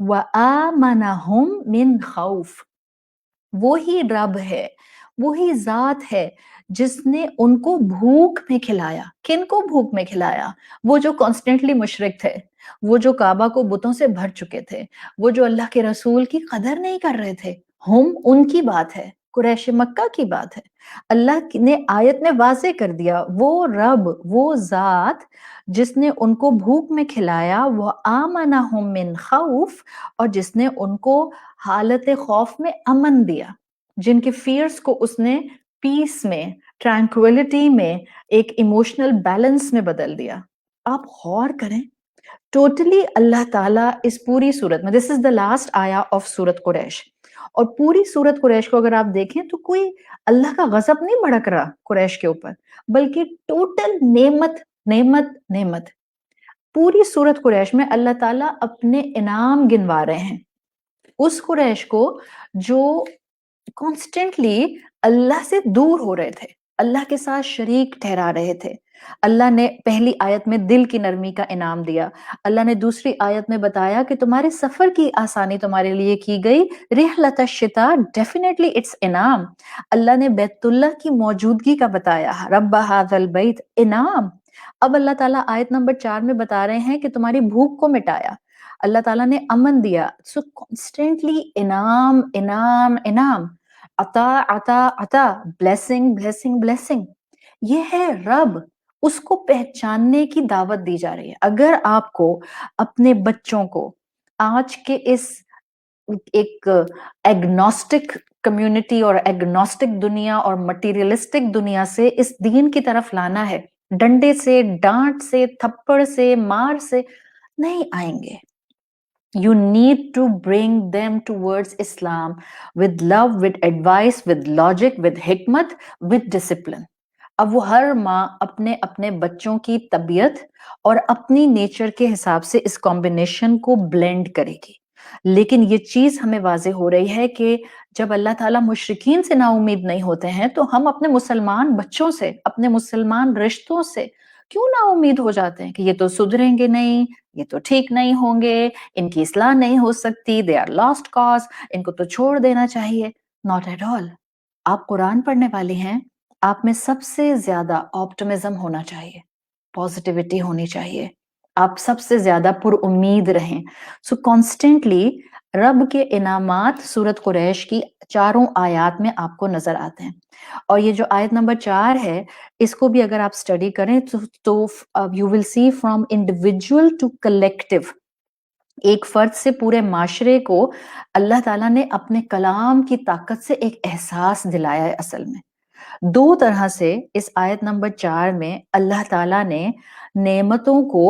وآمنہم من خوف، وہی رب ہے، وہی ذات ہے جس نے ان کو بھوک میں کھلایا. کن کو بھوک میں کھلایا؟ وہ جو کانسٹنٹلی مشرک تھے، وہ جو کعبہ کو بتوں سے بھر چکے تھے، وہ جو اللہ کے رسول کی قدر نہیں کر رہے تھے. ان کی بات ہے، قریش مکہ کی بات ہے. اللہ نے آیت میں واضح کر دیا، وہ رب، وہ ذات جس نے ان کو بھوک میں کھلایا، وہ آمنہم من خوف، اور جس نے ان کو حالت خوف میں امن دیا، جن کے فیئرز کو اس نے پیس میں، ٹرانکویلٹی میں، ایک ایموشنل بیلنس میں بدل دیا. آپ غور کریں، ٹوٹلی اللہ تعالیٰ اس پوری صورت میں، دس از دا لاسٹ آیا آف سورت قریش، اور پوری سورت قریش کو اگر آپ دیکھیں تو کوئی اللہ کا غضب نہیں بھڑک رہا قریش کے اوپر، بلکہ ٹوٹل نعمت نعمت نعمت. پوری سورت قریش میں اللہ تعالیٰ اپنے انعام گنوا رہے ہیں اس قریش کو جو کانسٹنٹلی اللہ سے دور ہو رہے تھے، اللہ کے ساتھ شریک ٹھہرا رہے تھے. اللہ نے پہلی آیت میں دل کی نرمی کا انعام دیا. اللہ نے دوسری آیت میں بتایا کہ تمہارے سفر کی آسانی تمہارے لیے کی گئی، رحلۃ الشتاء، ڈیفینیٹلی اٹس انعام. اللہ نے بیت اللہ کی موجودگی کا بتایا، رب ھذا البیت، انعام. اب اللہ تعالیٰ آیت نمبر 4 میں بتا رہے ہیں کہ تمہاری بھوک کو مٹایا، اللہ تعالیٰ نے امن دیا. سو کانسٹنٹلی انعام انعام انعام، عطا عطا عطا، بلیسنگ بلیسنگ بلیسنگ. یہ ہے رب، اس کو پہچاننے کی دعوت دی جا رہی ہے. اگر آپ کو اپنے بچوں کو آج کے اس ایک ایگنوسٹک کمیونٹی اور ایگنوسٹک دنیا اور مٹیریلسٹک دنیا سے اس دین کی طرف لانا ہے، ڈنڈے سے، ڈانٹ سے، تھپڑ سے، مار سے نہیں آئیں گے. You need to bring them towards Islam with love, with advice, with logic, with hikmat, with discipline. اب وہ ہر ماں اپنے اپنے بچوں کی طبیعت اور اپنی نیچر کے حساب سے اس کمبینیشن کو بلینڈ کرے گی. لیکن یہ چیز ہمیں واضح ہو رہی ہے کہ جب اللہ تعالیٰ مشرکین سے نا امید نہیں ہوتے ہیں تو ہم اپنے مسلمان بچوں سے، اپنے مسلمان رشتوں سے کیوں نا امید ہو جاتے ہیں کہ یہ تو سدھریں گے نہیں، یہ تو ٹھیک نہیں ہوں گے، ان کی اصلاح نہیں ہو سکتی، دے آر لاسٹ کاز، ان کو تو چھوڑ دینا چاہیے. Not at all. آپ قرآن پڑھنے والی ہیں، آپ میں سب سے زیادہ آپٹمزم ہونا چاہیے، پازیٹیوٹی ہونی چاہیے، آپ سب سے زیادہ پر امید رہیں. سو کانسٹنٹلی رب کے انعامات سورت قریش کی چاروں آیات میں آپ کو نظر آتے ہیں. اور یہ جو آیت نمبر 4 ہے، اس کو بھی اگر آپ اسٹڈی کریں تو you will see from individual to collective, ایک فرد سے پورے معاشرے کو اللہ تعالیٰ نے اپنے کلام کی طاقت سے ایک احساس دلایا ہے. اصل میں دو طرح سے اس آیت نمبر 4 میں اللہ تعالیٰ نے نعمتوں کو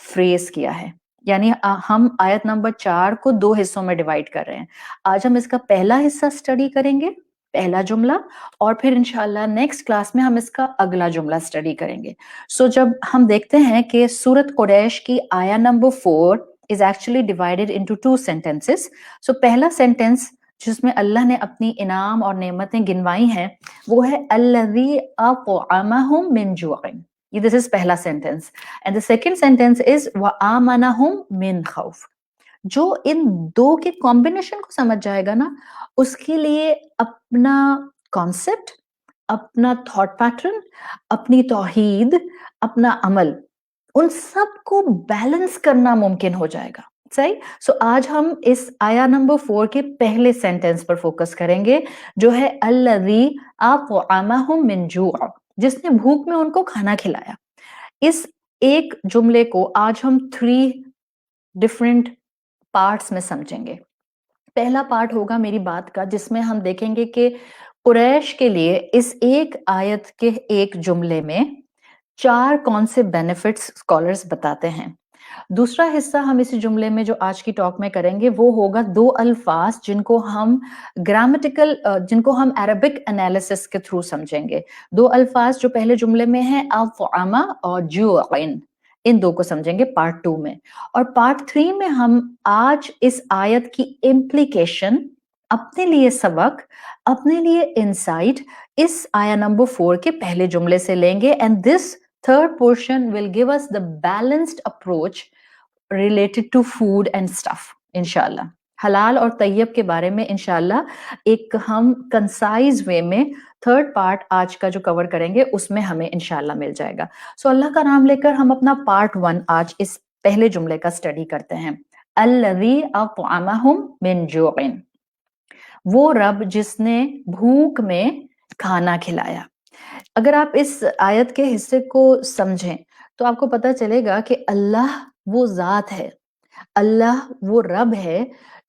فریز کیا ہے. یعنی ہم آیت نمبر 4 کو دو حصوں میں ڈیوائیڈ کر رہے ہیں. آج ہم اس کا پہلا حصہ اسٹڈی کریں گے، پہلا جملہ، اور پھر انشاءاللہ نیکسٹ کلاس میں ہم اس کا اگلا جملہ اسٹڈی کریں گے. سو جب ہم دیکھتے ہیں کہ سورت قریش کی آیا number 4 is actually divided into two sentences. So پہلا سینٹنس جس میں اللہ نے اپنی انعام اور نعمتیں گنوائی ہیں وہ ہے الذی اطعمہم من جوع. یہ this is پہلا sentence. And the second sentence is وآمنہم من خوف. جو ان دو کے کمبینیشن کو سمجھ جائے گا نا، اس کے لیے اپنا کانسیپٹ، اپنا تھاٹ پیٹرن، اپنی توحید، اپنا عمل، ان سب کو بیلنس کرنا ممکن ہو جائے گا. صحیح. سو آج ہم اس آیا نمبر 4 کے پہلے سینٹنس پر فوکس کریں گے جو ہے الذی اطعمہم من جوع، جس نے بھوک میں ان کو کھانا کھلایا. اس ایک جملے کو آج ہم 3 ڈفرینٹ پارٹس میں سمجھیں گے. پہلا پارٹ ہوگا میری بات کا جس میں ہم دیکھیں گے کہ قریش کے لیے اس ایک آیت کے ایک جملے میں 4 کون سے بینیفٹس اسکالرز بتاتے ہیں. دوسرا حصہ ہم اسی جملے میں جو آج کی ٹاک میں کریں گے وہ ہوگا 2 الفاظ جن کو ہم گرامیٹیکل، جن کو ہم عربک انالیسس کے تھرو سمجھیں گے. 2 الفاظ جو پہلے جملے میں ہیں اطعمہ اور جوع، ان 2 کو سمجھیں گے پارٹ 2 میں. اور پارٹ 3 میں ہم آج اس آیت کی امپلیکیشن، اپنے لیے سبق، اپنے لیے انسائٹ اس آیا نمبر 4 کے پہلے جملے سے لیں گے. And this third portion will give us the balanced approach related to food and stuff. انشاءاللہ. حلال اور طیب کے بارے میں انشاءاللہ ایک ہم کنسائز وے میں تھرڈ پارٹ آج کا جو کور کریں گے اس میں ہمیں انشاءاللہ مل جائے گا. سو اللہ کا نام لے کر ہم اپنا پارٹ 1 آج اس پہلے جملے کا اسٹڈی کرتے ہیں. الذی اطعمہم من جوع، وہ رب جس نے بھوک میں کھانا کھلایا. اگر آپ اس آیت کے حصے کو سمجھیں تو آپ کو پتہ چلے گا کہ اللہ وہ ذات ہے، اللہ وہ رب ہے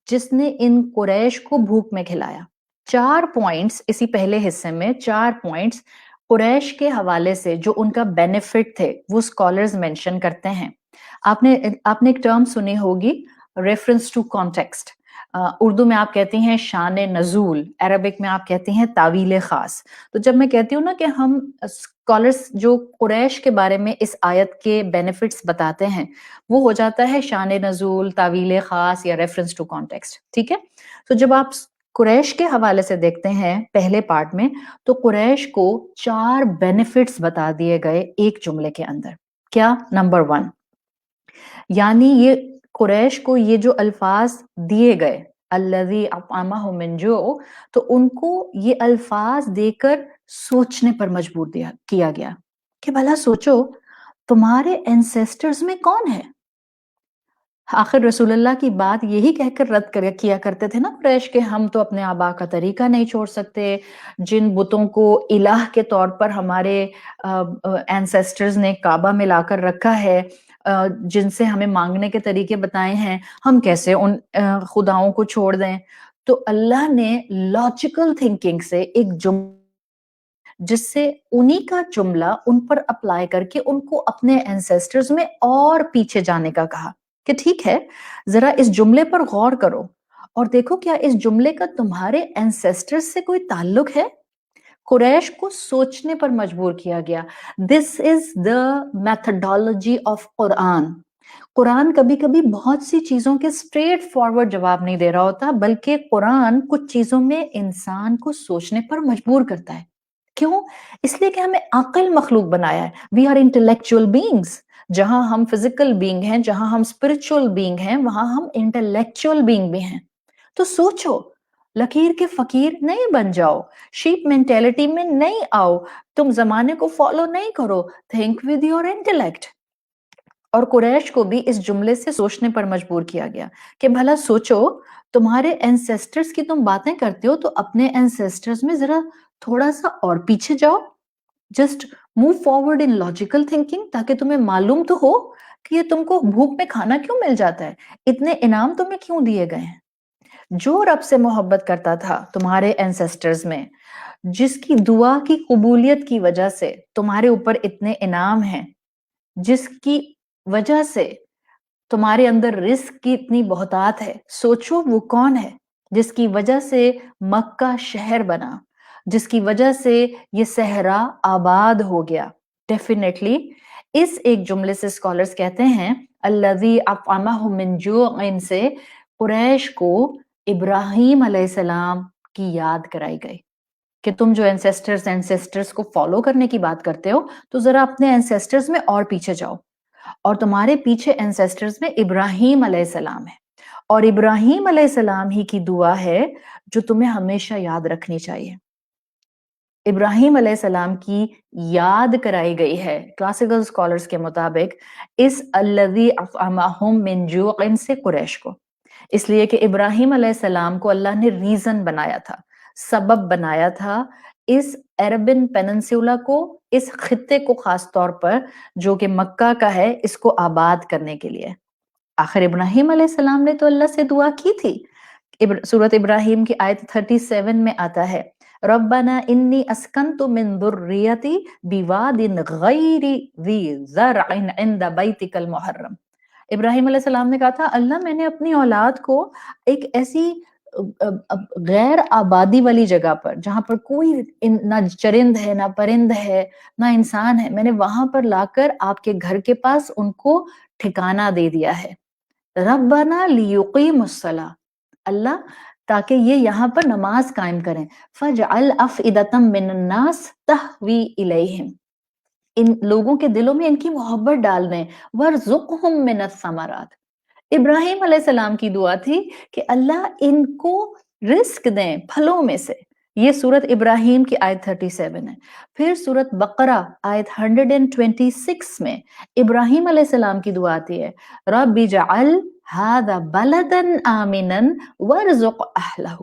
جس نے ان قریش کو بھوک میں کھلایا. 4 پوائنٹس اسی پہلے حصے میں 4 پوائنٹس قریش کے حوالے سے جو ان کا بینیفٹ تھے وہ اسکالرز مینشن کرتے ہیں. آپ نے ایک ٹرم سنی ہوگی ریفرنس ٹو کانٹیکسٹ. اردو میں آپ کہتی ہیں شان نزول، عربک میں آپ کہتی ہیں تاویل خاص. تو جب میں کہتی ہوں نا کہ ہم اسکالرز جو قریش کے بارے میں اس آیت کے بینیفٹس بتاتے ہیں وہ ہو جاتا ہے شان نزول، تاویل خاص یا ریفرنس ٹو کانٹیکسٹ. ٹھیک ہے. تو جب آپ قریش کے حوالے سے دیکھتے ہیں پہلے پارٹ میں تو قریش کو 4 بینیفٹس بتا دیے گئے ایک جملے کے اندر. کیا؟ نمبر 1، یعنی یہ قریش کو یہ جو الفاظ دیے گئے الذی اطعمہم من جوع، تو ان کو یہ الفاظ دے کر سوچنے پر مجبور کیا گیا کہ بھلا سوچو تمہارے اینسیسٹرز میں کون ہے. آخر رسول اللہ کی بات یہی کہہ کر رد کیا کرتے تھے نا قریش کہ ہم تو اپنے آبا کا طریقہ نہیں چھوڑ سکتے، جن بتوں کو الہ کے طور پر ہمارے اینسیسٹرز نے کعبہ میں لا کر رکھا ہے، جن سے ہمیں مانگنے کے طریقے بتائے ہیں، ہم کیسے ان خداؤں کو چھوڑ دیں. تو اللہ نے لاجیکل تھنکنگ سے ایک جس سے انہی کا جملہ ان پر اپلائی کر کے ان کو اپنے اینسیسٹرز میں اور پیچھے جانے کا کہا کہ ٹھیک ہے ذرا اس جملے پر غور کرو اور دیکھو کیا اس جملے کا تمہارے اینسیسٹرز سے کوئی تعلق ہے. قریش کو سوچنے پر مجبور کیا گیا. دس از دا میتھڈالوجی آف قرآن. قرآن کبھی کبھی بہت سی چیزوں کے اسٹریٹ فارورڈ جواب نہیں دے رہا ہوتا، بلکہ قرآن کچھ چیزوں میں انسان کو سوچنے پر مجبور کرتا ہے. کیوں؟ اس لیے کہ ہمیں عاقل مخلوق بنایا ہے. We are intellectual beings. جہاں ہم فزیکل بینگ ہیں، جہاں ہم اسپرچل بینگ ہیں، وہاں ہم انٹلیکچوئل بینگ بھی ہیں. تو سوچو، لکیر کے فقیر نہیں بن جاؤ، شیپ مینٹیلٹی میں نہیں آؤ، تم زمانے کو فالو نہیں کرو، تھنک ود یور انٹلیکٹ. اور قریش کو بھی اس جملے سے سوچنے پر مجبور کیا گیا کہ بھلا سوچو تمہارے اینسیسٹرز کی تم باتیں کرتے ہو تو اپنے اینسیسٹرز میں ذرا تھوڑا سا اور پیچھے جاؤ. Just move forward in logical thinking تاکہ تمہیں معلوم تو ہو کہ یہ تم کو بھوک میں کھانا کیوں مل جاتا ہے، اتنے انعام تمہیں کیوں دیے گئے ہیں. جو رب سے محبت کرتا تھا تمہارے اینسیسٹرز میں، جس کی دعا کی قبولیت کی وجہ سے تمہارے اوپر اتنے انعام ہیں، جس کی وجہ سے تمہارے اندر رزق کی اتنی بہتات ہے، سوچو وہ کون ہے جس کی وجہ سے مکہ شہر بنا، جس کی وجہ سے یہ صحرا آباد ہو گیا. ڈیفینیٹلی اس ایک جملے سے اسکالرز کہتے ہیں الذی اطعمہم من جوع سے قریش کو ابراہیم علیہ السلام کی یاد کرائی گئی کہ تم جو اینسیسٹرز کو فالو کرنے کی بات کرتے ہو تو ذرا اپنے اینسیسٹرز میں اور پیچھے جاؤ، اور تمہارے پیچھے اینسیسٹرز میں ابراہیم علیہ السلام ہے، اور ابراہیم علیہ السلام ہی کی دعا ہے جو تمہیں ہمیشہ یاد رکھنی چاہیے. ابراہیم علیہ السلام کی یاد کرائی گئی ہے کلاسیکل اسکالرز کے مطابق اس الذی اطعمہم من جوع سے قریش کو، اس لیے کہ ابراہیم علیہ السلام کو اللہ نے ریزن بنایا تھا، سبب بنایا تھا اس عربن پیننسولا کو، اس خطے کو خاص طور پر جو کہ مکہ کا ہے، اس کو آباد کرنے کے لیے. آخر ابراہیم علیہ السلام نے تو اللہ سے دعا کی تھی. سورۃ ابراہیم کی آیت 37 میں آتا ہے ربنا انی اسکنت من ذریتی بواد غیر ذی زرع عند بیتک المحرم. ابراہیم علیہ السلام نے کہا تھا اللہ میں نے اپنی اولاد کو ایک ایسی غیر آبادی والی جگہ پر جہاں پر کوئی نہ چرند ہے، نہ پرند ہے، نہ انسان ہے، میں نے وہاں پر لا کر آپ کے گھر کے پاس ان کو ٹھکانہ دے دیا ہے. ربنا لیقیموا الصلاۃ، اللہ تاکہ یہ یہاں پر نماز قائم کریں. فجعل افئدۃ من الناس تہوی الیہم، ان لوگوں کے دلوں میں ان کی محبت ڈال دیں. وارزقہم من الثمرات، ابراہیم علیہ السلام کی دعا تھی کہ اللہ ان کو رزق دیں پھلوں میں سے. یہ سورت ابراہیم کی آیت 37 ہے. پھر سورت بقرہ آیت 126 میں ابراہیم علیہ السلام کی دعا آتی ہے رب اجعل ھذا بلدا آمنا وارزق اہلہ.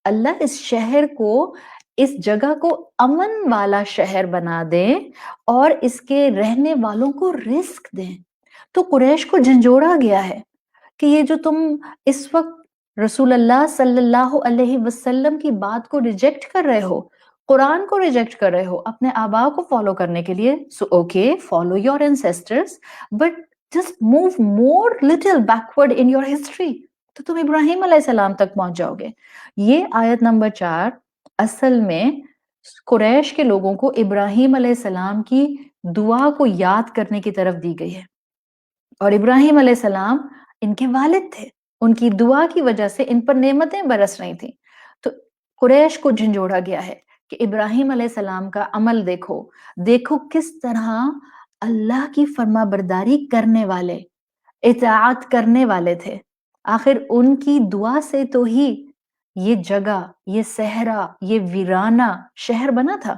اللہ اس شہر کو اس جگہ کو امن والا شہر بنا دیں اور اس کے رہنے والوں کو رزق دیں. تو قریش کو جھنجھوڑا گیا ہے کہ یہ جو تم اس وقت رسول اللہ صلی اللہ علیہ وسلم کی بات کو ریجیکٹ کر رہے ہو، قرآن کو ریجیکٹ کر رہے ہو اپنے آبا کو فالو کرنے کے لیے، so okay follow your ancestors but just move more little backward in your history, تو تم ابراہیم علیہ السلام تک پہنچ جاؤ گے. یہ آیت نمبر 4 اصل میں قریش کے لوگوں کو ابراہیم علیہ السلام کی دعا کو یاد کرنے کی طرف دی گئی ہے. اور ابراہیم علیہ السلام ان کے والد تھے، ان کی دعا کی وجہ سے ان پر نعمتیں برس رہی تھیں. تو قریش کو جھنجھوڑا گیا ہے کہ ابراہیم علیہ السلام کا عمل دیکھو، دیکھو کس طرح اللہ کی فرما برداری کرنے والے، اطاعت کرنے والے تھے. آخر ان کی دعا سے تو ہی یہ جگہ، یہ صحرا، یہ ویرانہ شہر بنا تھا.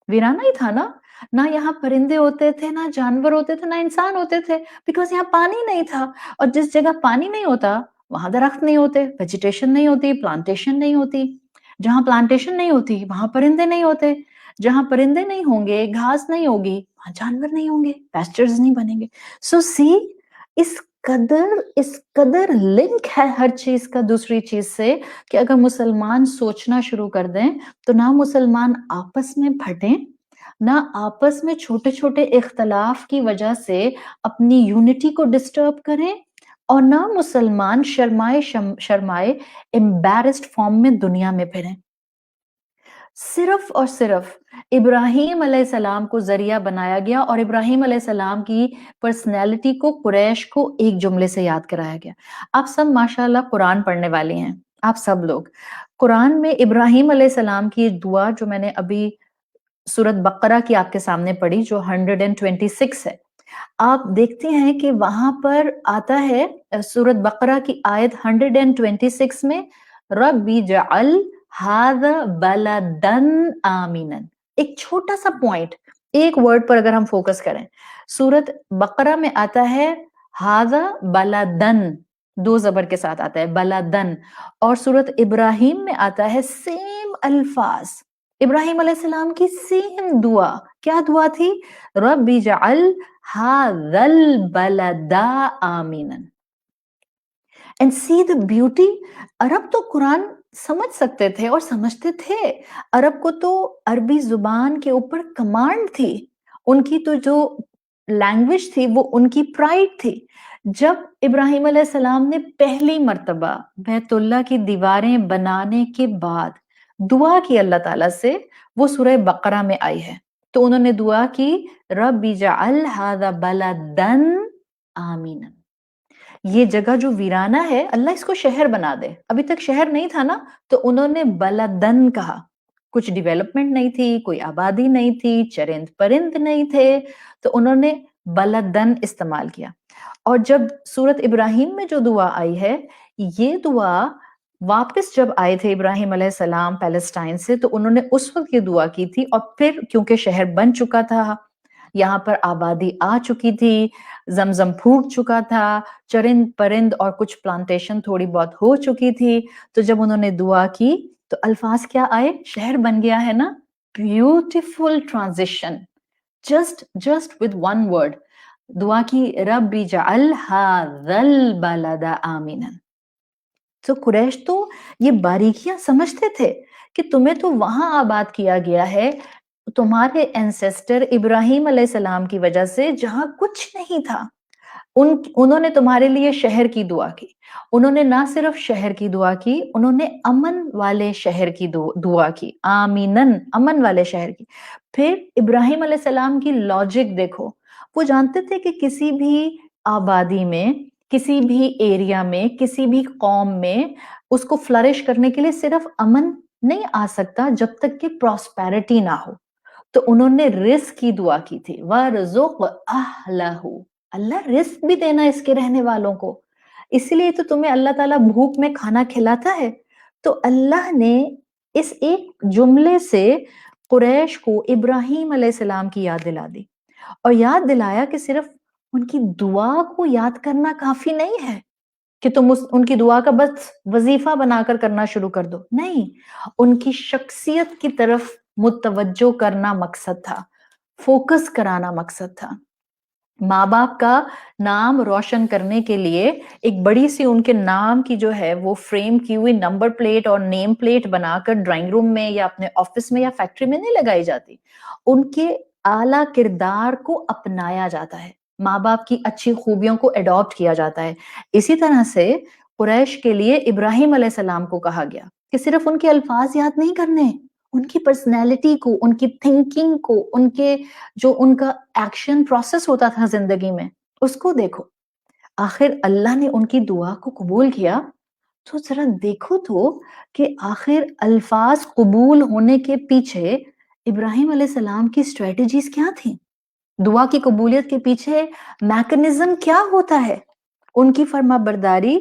ویرانہ ہی تھا نا، نہ یہاں پرندے ہوتے تھے، نہ جانور ہوتے تھے، نہ انسان ہوتے تھے، بیکاز یہاں پانی نہیں تھا. اور جس جگہ پانی نہیں ہوتا وہاں درخت نہیں ہوتے، ویجیٹیشن نہیں ہوتی، پلانٹیشن نہیں ہوتی. جہاں پلانٹیشن نہیں ہوتی وہاں پرندے نہیں ہوتے، جہاں پرندے نہیں ہوں گے، گھاس نہیں ہوگی، وہاں جانور نہیں ہوں گے، پیسچرز نہیں بنیں گے. سو سی اس قدر لنک ہے ہر چیز کا دوسری چیز سے کہ اگر مسلمان سوچنا شروع کر دیں تو نہ مسلمان آپس میں پھٹیں، نہ آپس میں چھوٹے چھوٹے اختلاف کی وجہ سے اپنی یونٹی کو ڈسٹرب کریں، اور نہ مسلمان شرمائے امبیرسڈ فارم میں دنیا میں پھریں. صرف اور صرف ابراہیم علیہ السلام کو ذریعہ بنایا گیا اور ابراہیم علیہ السلام کی پرسنالٹی کو قریش کو ایک جملے سے یاد کرایا گیا. آپ سب ماشاءاللہ قرآن پڑھنے والے ہیں، آپ سب لوگ قرآن میں ابراہیم علیہ السلام کی ایک دعا جو میں نے ابھی سورت بقرہ کی آپ کے سامنے پڑھی جو 126 ہے، آپ دیکھتے ہیں کہ وہاں پر آتا ہے سورت بقرہ کی آیت 126 میں رب اجعل ھذا بلدن آمنا. ایک چھوٹا سا پوائنٹ، ایک ورڈ پر اگر ہم فوکس کریں، سورت بقرہ میں آتا ہے ھذا بلدن، 2 زبر کے ساتھ آتا ہے بلدن، اور سورت ابراہیم میں آتا ہے سیم الفاظ، ابراہیم علیہ السلام کی سیم دعا. کیا دعا تھی؟ رب اجعل ھذا البلد آمنا. And see the beauty. عرب تو قرآن سمجھ سکتے تھے اور سمجھتے تھے، عرب کو تو عربی زبان کے اوپر کمانڈ تھی، ان کی تو جو لینگویج تھی وہ ان کی پرائڈ تھی. جب ابراہیم علیہ السلام نے پہلی مرتبہ بیت اللہ کی دیواریں بنانے کے بعد دعا کی اللہ تعالیٰ سے، وہ سورہ بقرہ میں آئی ہے. تو انہوں نے دعا کی رب اجعل ھذا بلدن آمنا. یہ جگہ جو ویرانہ ہے اللہ اس کو شہر بنا دے. ابھی تک شہر نہیں تھا نا، تو انہوں نے بلدن کہا. کچھ ڈیولپمنٹ نہیں تھی، کوئی آبادی نہیں تھی، چرند پرند نہیں تھے، تو انہوں نے بلدن استعمال کیا. اور جب سورت ابراہیم میں جو دعا آئی ہے، یہ دعا واپس جب آئے تھے ابراہیم علیہ السلام پیلسٹائن سے، تو انہوں نے اس وقت یہ دعا کی تھی. اور پھر کیونکہ شہر بن چکا تھا، یہاں پر آبادی آ چکی تھی، زمزم پھوٹ چکا تھا، چرند پرند اور کچھ پلانٹیشن تھوڑی بہت ہو چکی تھی، تو جب انہوں نے دعا کی تو الفاظ کیا آئے؟ شہر بن گیا ہے نا. Beautiful transition, just with one word دعا کی رب اجعل ھذا البلد آمنا. تو قریش تو یہ باریکیاں سمجھتے تھے کہ تمہیں تو وہاں آباد کیا گیا ہے تمہارے اینسیسٹر ابراہیم علیہ السلام کی وجہ سے جہاں کچھ نہیں تھا. انہوں نے تمہارے لیے شہر کی دعا کی. انہوں نے نہ صرف شہر کی دعا کی، انہوں نے امن والے شہر کی دعا کی، آمینن، امن والے شہر کی. پھر ابراہیم علیہ السلام کی لاجک دیکھو، وہ جانتے تھے کہ کسی بھی آبادی میں، کسی بھی ایریا میں، کسی بھی قوم میں اس کو فلرش کرنے کے لیے صرف امن نہیں آ سکتا جب تک کہ پراسپیرٹی نہ ہو. تو انہوں نے رزق کی دعا کی تھی، وَارْزُقْ أَهْلَهُ، اللہ رزق بھی دینا اس کے رہنے والوں کو. اسی لیے تو تمہیں اللہ تعالیٰ بھوک میں کھانا کھلاتا ہے. تو اللہ نے اس ایک جملے سے قریش کو ابراہیم علیہ السلام کی یاد دلا دی اور یاد دلایا کہ صرف ان کی دعا کو یاد کرنا کافی نہیں ہے کہ تم ان کی دعا کا بس وظیفہ بنا کر کرنا شروع کر دو. نہیں، ان کی شخصیت کی طرف متوجہ کرنا مقصد تھا، فوکس کرانا مقصد تھا. ماں باپ کا نام روشن کرنے کے لیے ایک بڑی سی ان کے نام کی جو ہے وہ فریم کی ہوئی نمبر پلیٹ اور نیم پلیٹ بنا کر ڈرائنگ روم میں یا اپنے آفس میں یا فیکٹری میں نہیں لگائی جاتی. ان کے اعلیٰ کردار کو اپنایا جاتا ہے، ماں باپ کی اچھی خوبیوں کو اڈاپٹ کیا جاتا ہے. اسی طرح سے قریش کے لیے ابراہیم علیہ السلام کو کہا گیا کہ صرف ان کے الفاظ یاد نہیں کرنے، ان کی پرسنالٹی کو، ان کی تھنکنگ کو، ان کے جو ان کا ایکشن پروسیس ہوتا تھا زندگی میں اس کو دیکھو. آخر اللہ نے ان کی دعا کو قبول کیا تو ذرا دیکھو تو کہ آخر الفاظ قبول ہونے کے پیچھے ابراہیم علیہ السلام کی اسٹریٹجیز کیا تھیں، دعا کی قبولیت کے پیچھے میکنزم کیا ہوتا ہے. ان کی فرما برداری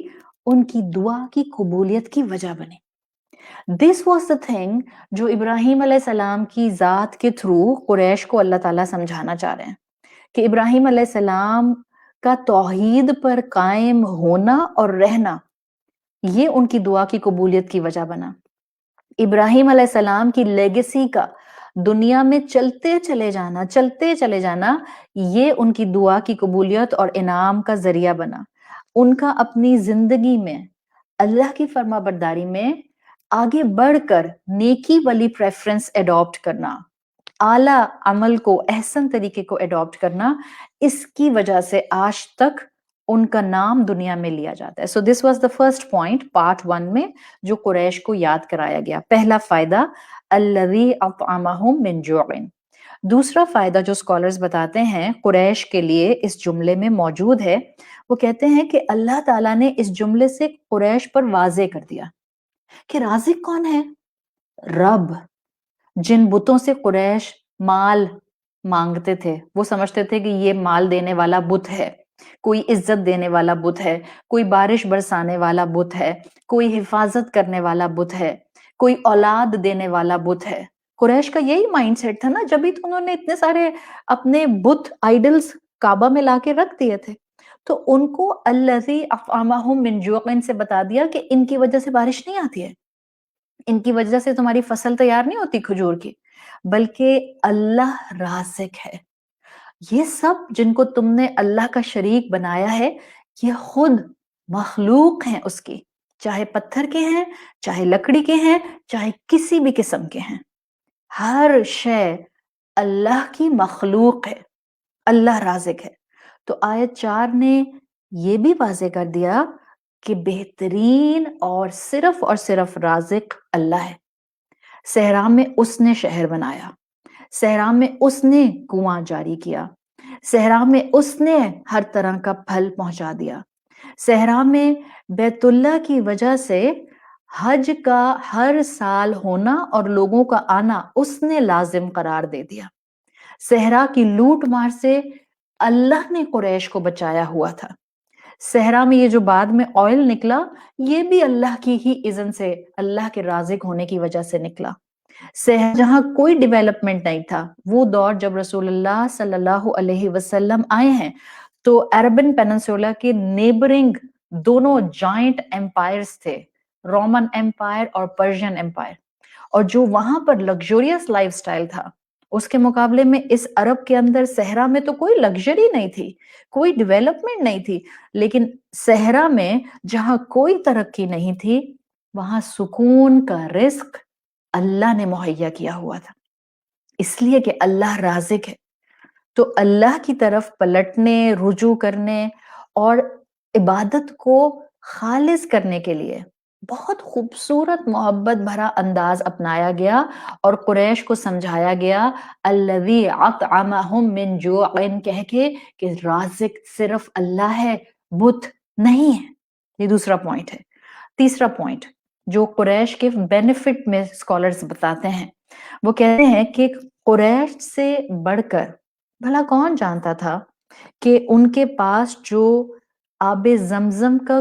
ان کی دعا کی قبولیت کی وجہ بنے. This was the thing جو ابراہیم علیہ السلام کی ذات کے تھرو قریش کو اللہ تعالیٰ سمجھانا چاہ رہے ہیں کہ ابراہیم علیہ السلام کا توحید پر قائم ہونا اور رہنا یہ ان کی دعا کی قبولیت کی وجہ بنا. ابراہیم علیہ السلام کی لیگیسی کا دنیا میں چلتے چلے جانا یہ ان کی دعا کی قبولیت اور انعام کا ذریعہ بنا. ان کا اپنی زندگی میں اللہ کی فرما برداری میں آگے بڑھ کر نیکی والی پریفرنس اڈاپٹ کرنا، اعلیٰ عمل کو، احسن طریقے کو اڈاپٹ کرنا، اس کی وجہ سے آج تک ان کا نام دنیا میں لیا جاتا ہے. So this was the first point part 1 میں جو قریش کو یاد کرایا گیا. پہلا فائدہ الذی اطعمہم من جوع. دوسرا فائدہ جو اسکالرز بتاتے ہیں قریش کے لیے اس جملے میں موجود ہے، وہ کہتے ہیں کہ اللہ تعالیٰ نے اس جملے سے قریش پر واضح کر دیا کہ رازق کون ہے؟ رب. جن بتوں سے قریش مال مانگتے تھے وہ سمجھتے تھے کہ یہ مال دینے والا بت ہے، کوئی عزت دینے والا بت ہے، کوئی بارش برسانے والا بت ہے، کوئی حفاظت کرنے والا بت ہے، کوئی اولاد دینے والا بت ہے. قریش کا یہی مائنڈ سیٹ تھا نا، جبھی تو انہوں نے اتنے سارے اپنے بت آئیڈلز کعبہ میں لا کے رکھ دیے تھے. تو ان کو الذی اطعمہم من جوع سے بتا دیا کہ ان کی وجہ سے بارش نہیں آتی ہے، ان کی وجہ سے تمہاری فصل تیار نہیں ہوتی کھجور کی، بلکہ اللہ رازق ہے. یہ سب جن کو تم نے اللہ کا شریک بنایا ہے یہ خود مخلوق ہیں اس کی، چاہے پتھر کے ہیں، چاہے لکڑی کے ہیں، چاہے کسی بھی قسم کے ہیں. ہر شے اللہ کی مخلوق ہے، اللہ رازق ہے. تو آیت 4 نے یہ بھی واضح کر دیا کہ بہترین اور صرف رازق اللہ ہے. صحرا میں اس نے شہر بنایا، صحرا میں اس نے کنواں جاری کیا، صحرا میں اس نے ہر طرح کا پھل پہنچا دیا، صحرا میں بیت اللہ کی وجہ سے حج کا ہر سال ہونا اور لوگوں کا آنا اس نے لازم قرار دے دیا. صحرا کی لوٹ مار سے اللہ نے قریش کو بچایا ہوا تھا. صحرا میں یہ جو بعد میں آئل نکلا یہ بھی اللہ کی ہی اذن سے، اللہ کے رازق ہونے کی وجہ سے نکلا. جہاں کوئی ڈیولپمنٹ نہیں تھا، وہ دور جب رسول اللہ صلی اللہ علیہ وسلم آئے ہیں تو عربن پیننسولا کے نیبرنگ دونوں جائنٹ امپائرز تھے، رومن امپائر اور پرشین امپائر. اور جو وہاں پر لگژریس لائف سٹائل تھا اس کے مقابلے میں اس عرب کے اندر صحرا میں تو کوئی لگژری نہیں تھی، کوئی ڈیولپمنٹ نہیں تھی، لیکن صحرا میں جہاں کوئی ترقی نہیں تھی وہاں سکون کا رزق اللہ نے مہیا کیا ہوا تھا، اس لیے کہ اللہ رازق ہے. تو اللہ کی طرف پلٹنے، رجوع کرنے اور عبادت کو خالص کرنے کے لیے بہت خوبصورت محبت بھرا انداز اپنایا گیا اور قریش کو سمجھایا گیا الذی اطعمہم من جوع کہہ کے کہ رازق صرف اللہ ہے، بت نہیں ہے. یہ دوسرا پوائنٹ ہے. تیسرا پوائنٹ جو قریش کے بینیفٹ میں اسکالرز بتاتے ہیں وہ کہتے ہیں کہ قریش سے بڑھ کر بھلا کون جانتا تھا کہ ان کے پاس جو آب زمزم کا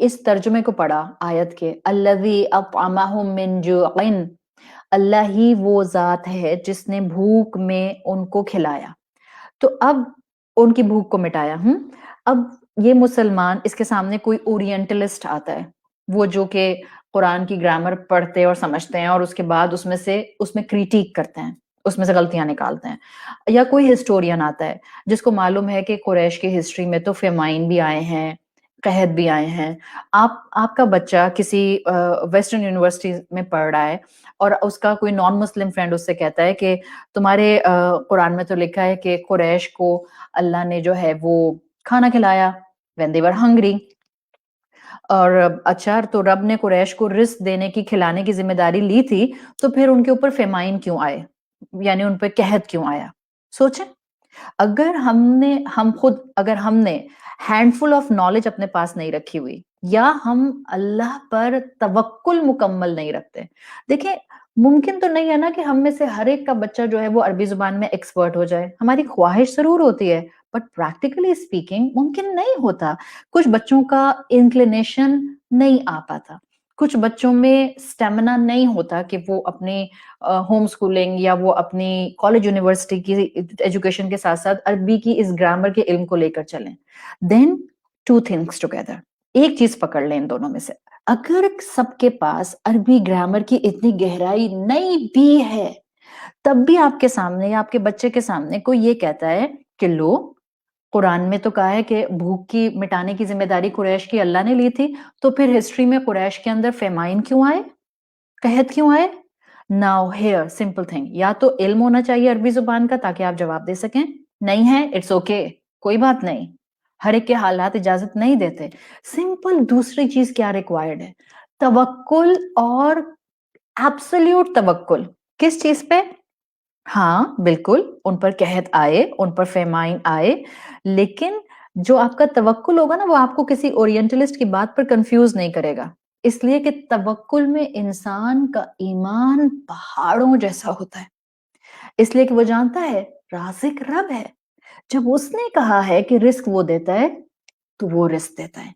اس ترجمے کو پڑھا آیت کے، الذی اطعمہم من جوع، اللہ ہی وہ ذات ہے جس نے بھوک میں ان کو کھلایا، تو اب ان کی بھوک کو مٹایا۔ اب یہ مسلمان، اس کے سامنے کوئی اورینٹلسٹ آتا ہے، وہ جو کہ قرآن کی گرامر پڑھتے اور سمجھتے ہیں اور اس کے بعد اس میں کریٹیک کرتے ہیں، اس میں سے غلطیاں نکالتے ہیں، یا کوئی ہسٹورین آتا ہے جس کو معلوم ہے کہ قریش کی ہسٹری میں تو فیمائن بھی آئے ہیں، قحط بھی آئے ہیں۔ آپ کا بچہ کسی ویسٹرن یونیورسٹی میں پڑھ رہا ہے اور اس کا کوئی نان مسلم فرینڈ اس سے کہتا ہے کہ تمہارے قرآن میں تو لکھا ہے کہ قریش کو اللہ نے جو ہے وہ کھانا کھلایا when they were hungry، اور اچھا تو رب نے قریش کو رزق دینے کی، کھلانے کی ذمہ داری لی تھی، تو پھر ان کے اوپر فیمائن کیوں آئے، یعنی ان پہ قحط کیوں آیا؟ سوچیں، اگر ہم نے ہینڈ فل آف نالج اپنے پاس نہیں رکھی ہوئی، یا ہم اللہ پر توکل مکمل نہیں رکھتے، دیکھیں ممکن تو نہیں ہے نا کہ ہم میں سے ہر ایک کا بچہ جو ہے وہ عربی زبان میں ایکسپرٹ ہو جائے، ہماری خواہش ضرور ہوتی ہے، بٹ پریکٹیکلی اسپیکنگ ممکن نہیں ہوتا۔ کچھ بچوں کا انکلینیشن نہیں آ پاتا، کچھ بچوں میں سٹیمنا نہیں ہوتا کہ وہ اپنی ہوم سکولنگ یا وہ اپنی کالج یونیورسٹی کی ایجوکیشن کے ساتھ ساتھ عربی کی اس گرامر کے علم کو لے کر چلیں۔ دین ٹو تھنگس ٹوگیدر، ایک چیز پکڑ لیں ان دونوں میں سے، اگر سب کے پاس عربی گرامر کی اتنی گہرائی نہیں بھی ہے، تب بھی آپ کے سامنے یا آپ کے بچے کے سامنے کوئی یہ کہتا ہے کہ لو قرآن میں تو کہا ہے کہ بھوک کی مٹانے کی ذمہ داری قریش کی اللہ نے لی تھی، تو پھر ہسٹری میں قریش کے اندر فیمائن کیوں آئے، قحط کیوں آئے؟ ناؤ ہیئر سمپل تھنگ، یا تو علم ہونا چاہیے عربی زبان کا تاکہ آپ جواب دے سکیں، نہیں ہے اٹس اوکے، کوئی بات نہیں، ہر ایک کے حالات اجازت نہیں دیتے۔ سمپل دوسری چیز کیا ریکوائرڈ ہے؟ توکل، اور ایبسلیوٹ توکل، کس چیز پہ؟ ہاں بالکل ان پر قحط آئے، ان پر فیمائن آئے، لیکن جو آپ کا توکل ہوگا نا وہ آپ کو کسی اورینٹلسٹ کی بات پر کنفیوز نہیں کرے گا، اس لیے کہ توکل میں انسان کا ایمان پہاڑوں جیسا ہوتا ہے، اس لیے کہ وہ جانتا ہے رازق رب ہے، جب اس نے کہا ہے کہ رزق وہ دیتا ہے تو وہ رزق دیتا ہے،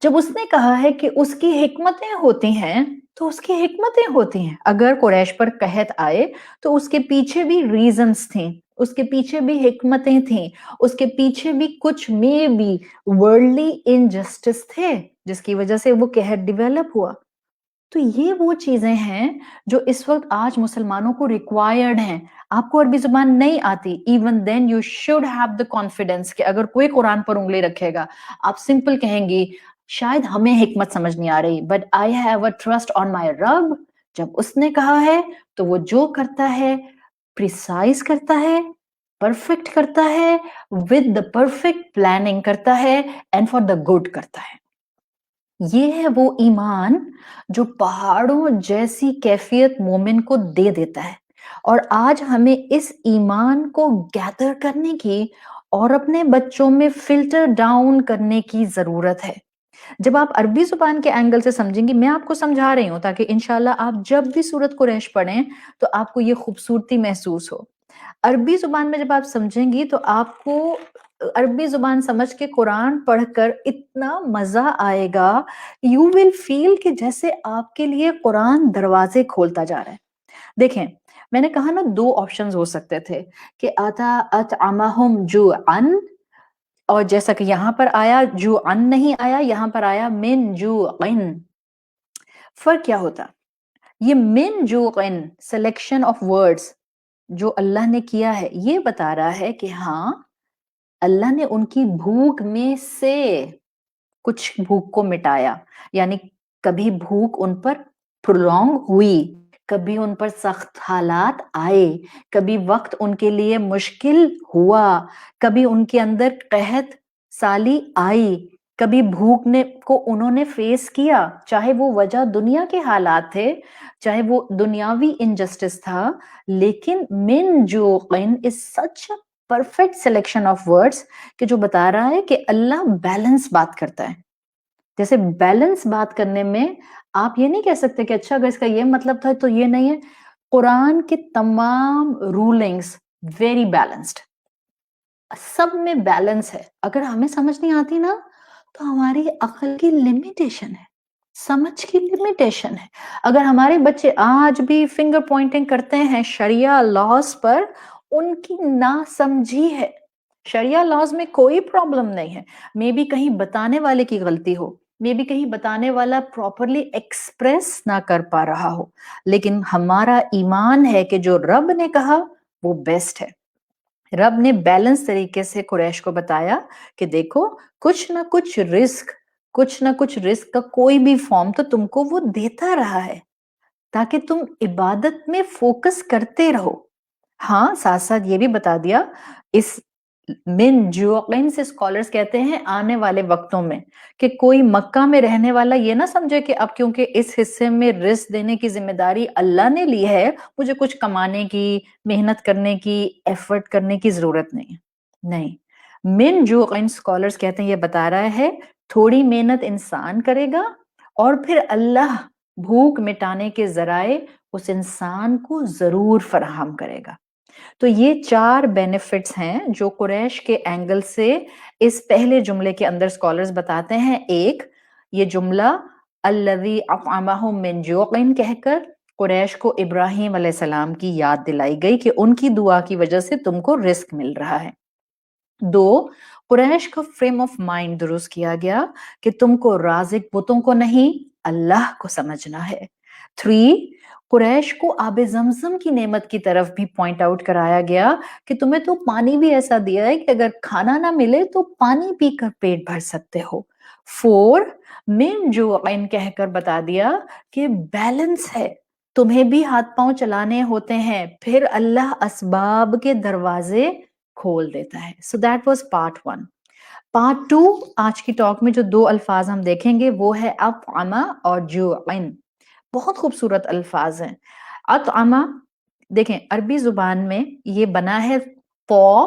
جب اس نے کہا ہے کہ اس کی حکمتیں ہوتی ہیں تو اس کی حکمتیں ہوتی ہیں۔ اگر قریش پر قحط آئے تو اس کے پیچھے بھی ریزنز تھیں، اس کے پیچھے بھی حکمتیں تھیں، اس کے پیچھے بھی کچھ میں بھی ورلڈلی انجسٹس تھے جس کی وجہ سے وہ قحط ڈیولپ ہوا۔ تو یہ وہ چیزیں ہیں جو اس وقت آج مسلمانوں کو ریکوائرڈ ہیں۔ آپ کو عربی زبان نہیں آتی، even then you should have the confidence کہ اگر کوئی قرآن پر انگلی رکھے گا، آپ سمپل کہیں گی شاید ہمیں حکمت سمجھ نہیں آ رہی، but I have a trust on my رب، جب اس نے کہا ہے تو وہ جو کرتا ہے پریسائز کرتا ہے، پرفیکٹ کرتا ہے، ود دا پرفیکٹ پلاننگ کرتا ہے، اینڈ فار دا گڈ کرتا ہے۔ یہ ہے وہ ایمان جو پہاڑوں جیسی کیفیت مومن کو دے دیتا ہے، اور آج ہمیں اس ایمان کو گیدر کرنے کی اور اپنے بچوں میں فلٹر ڈاؤن کرنے کی ضرورت ہے۔ جب آپ عربی زبان کے اینگل سے سمجھیں گی، میں آپ کو سمجھا رہی ہوں تاکہ انشاءاللہ آپ جب بھی سورۃ قریش پڑھیں تو آپ کو یہ خوبصورتی محسوس ہو۔ عربی زبان میں جب آپ سمجھیں گی تو آپ کو عربی زبان سمجھ کے قرآن پڑھ کر اتنا مزہ آئے گا، یو ول فیل کہ جیسے آپ کے لیے قرآن دروازے کھولتا جا رہا ہے۔ دیکھیں میں نے کہا نا دو آپشنز ہو سکتے تھے کہ آتا اطعمہم جوعن، اور جیسا کہ یہاں پر آیا جوعن نہیں آیا، یہاں پر آیا من جوعن۔ فرق کیا ہوتا؟ یہ من جوعن سلیکشن آف ورڈز جو اللہ نے کیا ہے، یہ بتا رہا ہے کہ ہاں اللہ نے ان کی بھوک میں سے کچھ بھوک کو مٹایا، یعنی کبھی بھوک ان پر پرولونگ ہوئی، کبھی ان پر سخت حالات آئے، کبھی وقت ان کے لیے مشکل ہوا، کبھی ان کے اندر قحط سالی آئی، کبھی بھوک کو انہوں نے فیس کیا، چاہے وہ وجہ دنیا کے حالات تھے، چاہے وہ دنیاوی انجسٹس تھا، لیکن من جوعن از سچ پرفیکٹ سلیکشن آف ورڈز کہ جو بتا رہا ہے کہ اللہ بیلنس بات کرتا ہے۔ جیسے بیلنس بات کرنے میں آپ یہ نہیں کہہ سکتے کہ اچھا اگر اس کا یہ مطلب تھا تو یہ نہیں ہے، قرآن کے تمام رولنگز ویری بیلنسڈ، سب میں بیلنس ہے۔ اگر ہمیں سمجھ نہیں آتی نا تو ہماری عقل کی لمیٹیشن ہے، سمجھ کی لمیٹیشن ہے. اگر ہمارے بچے آج بھی فنگر پوائنٹنگ کرتے ہیں شریعہ لاز پر، ان کی ناسمجھی ہے. شریعہ لاز میں کوئی پرابلم نہیں ہے، مے بی کہیں بتانے والے کی غلطی ہو، مے بی کہیں بتانے والا پراپرلی ایکسپریس نہ کر پا رہا ہو، لیکن ہمارا ایمان ہے کہ جو رب نے کہا وہ بیسٹ ہے. رب نے بیلنس طریقے سے قریش کو بتایا کہ دیکھو کچھ نہ کچھ رزق کا کوئی بھی فارم تو تم کو وہ دیتا رہا ہے تاکہ تم عبادت میں فوکس کرتے رہو. ہاں ساتھ ساتھ یہ بھی بتا دیا اس من جوعین سے اسکالرز کہتے ہیں آنے والے وقتوں میں کہ کوئی مکہ میں رہنے والا یہ نہ سمجھے کہ اب کیونکہ اس حصے میں رزق دینے کی ذمہ داری اللہ نے لی ہے، مجھے کچھ کمانے کی، محنت کرنے کی، ایفرٹ کرنے کی ضرورت نہیں. من جوعین اسکالرز کہتے ہیں یہ بتا رہا ہے تھوڑی محنت انسان کرے گا اور پھر اللہ بھوک مٹانے کے ذرائع اس انسان کو ضرور فراہم کرے گا. تو یہ 4 بینیفٹس ہیں جو قریش کے اینگل سے اس پہلے جملے کے اندر اسکالرز بتاتے ہیں. ایک، یہ جملہ الذی اطعمہم من جوع کہہ کر قریش کو ابراہیم علیہ السلام کی یاد دلائی گئی کہ ان کی دعا کی وجہ سے تم کو رزق مل رہا ہے. 2، قریش کا فریم آف مائنڈ درست کیا گیا کہ تم کو رازق بتوں کو نہیں اللہ کو سمجھنا ہے. 3، قریش کو آب زمزم کی نعمت کی طرف بھی پوائنٹ آؤٹ کرایا گیا کہ تمہیں تو پانی بھی ایسا دیا ہے کہ اگر کھانا نہ ملے تو پانی پی کر پیٹ بھر سکتے ہو. 4، من جوعین کہہ کر بتا دیا کہ بیلنس ہے، تمہیں بھی ہاتھ پاؤں چلانے ہوتے ہیں، پھر اللہ اسباب کے دروازے کھول دیتا ہے. So that was part 1. Part 2 آج کی ٹاک میں جو 2 الفاظ ہم دیکھیں گے وہ ہے اطعمہ اور جوعن. بہت خوبصورت الفاظ ہیں. اطعمہ دیکھیں عربی زبان میں یہ بنا ہے طا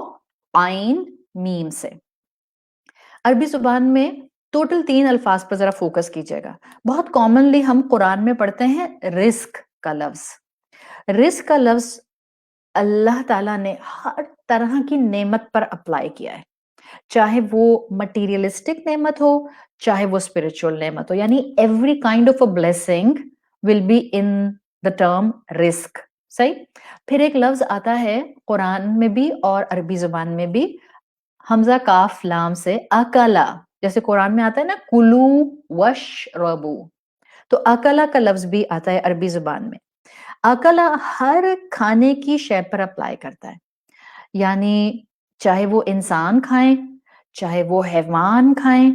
عین میم سے. عربی زبان میں ٹوٹل 3 الفاظ پر ذرا فوکس کیجئے گا. بہت کامنلی ہم قرآن میں پڑھتے ہیں رزق کا لفظ. رزق کا لفظ اللہ تعالیٰ نے ہر طرح کی نعمت پر اپلائی کیا ہے، چاہے وہ مٹیریلسٹک نعمت ہو چاہے وہ اسپرچول نعمت ہو، یعنی every kind of a blessing will be in the term رزق. صحیح. پھر ایک لفظ آتا ہے قرآن میں بھی اور عربی زبان میں بھی حمزہ کاف لام سے اکلا، جیسے قرآن میں آتا ہے نا کلو وشربو، تو اکلا کا لفظ بھی آتا ہے عربی زبان میں. اکلا ہر کھانے کی شے پر اپلائی کرتا ہے، یعنی چاہے وہ انسان کھائیں، چاہے وہ حیوان کھائیں،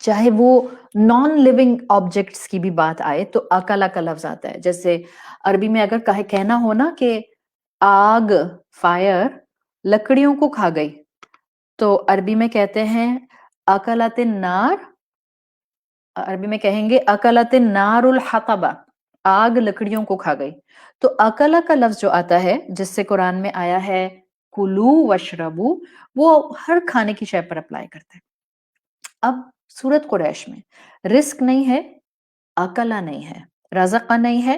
چاہے وہ نان لیونگ آبجیکٹس کی بھی بات آئے تو اکلا کا لفظ آتا ہے. جیسے عربی میں اگر کہنا ہو نا کہ آگ فائر لکڑیوں کو کھا گئی تو عربی میں کہتے ہیں اکلت النار، عربی میں کہیں گے اکلت النار الحطب، آگ لکڑیوں کو کھا گئی. تو اکلا کا لفظ جو آتا ہے جس سے قرآن میں آیا ہے کلو وشربو، وہ ہر کھانے کی شے پر اپلائی کرتا ہے. اب سورت قریش میں رزق نہیں ہے، اکلا نہیں ہے، رزقہ نہیں ہے،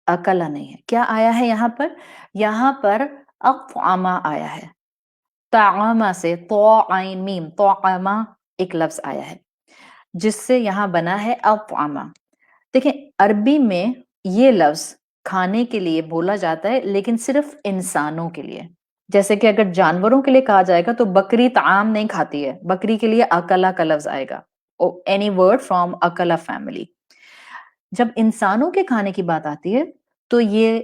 اکلا نہیں ہے. کیا آیا ہے یہاں پر؟ یہاں پر اطعمہ آیا ہے. طعامہ سے طاعین میم طعامہ ایک لفظ آیا ہے جس سے یہاں بنا ہے اطعمہ. دیکھیں عربی میں یہ لفظ کھانے کے لیے بولا جاتا ہے لیکن صرف انسانوں کے لیے. جیسے کہ اگر جانوروں کے لیے کہا جائے گا تو بکری طعام نہیں کھاتی ہے، بکری کے لیے اکلا کا لفظ آئے گا، اینی ورڈ فرام اکلا فیملی. جب انسانوں کے کھانے کی بات آتی ہے تو یہ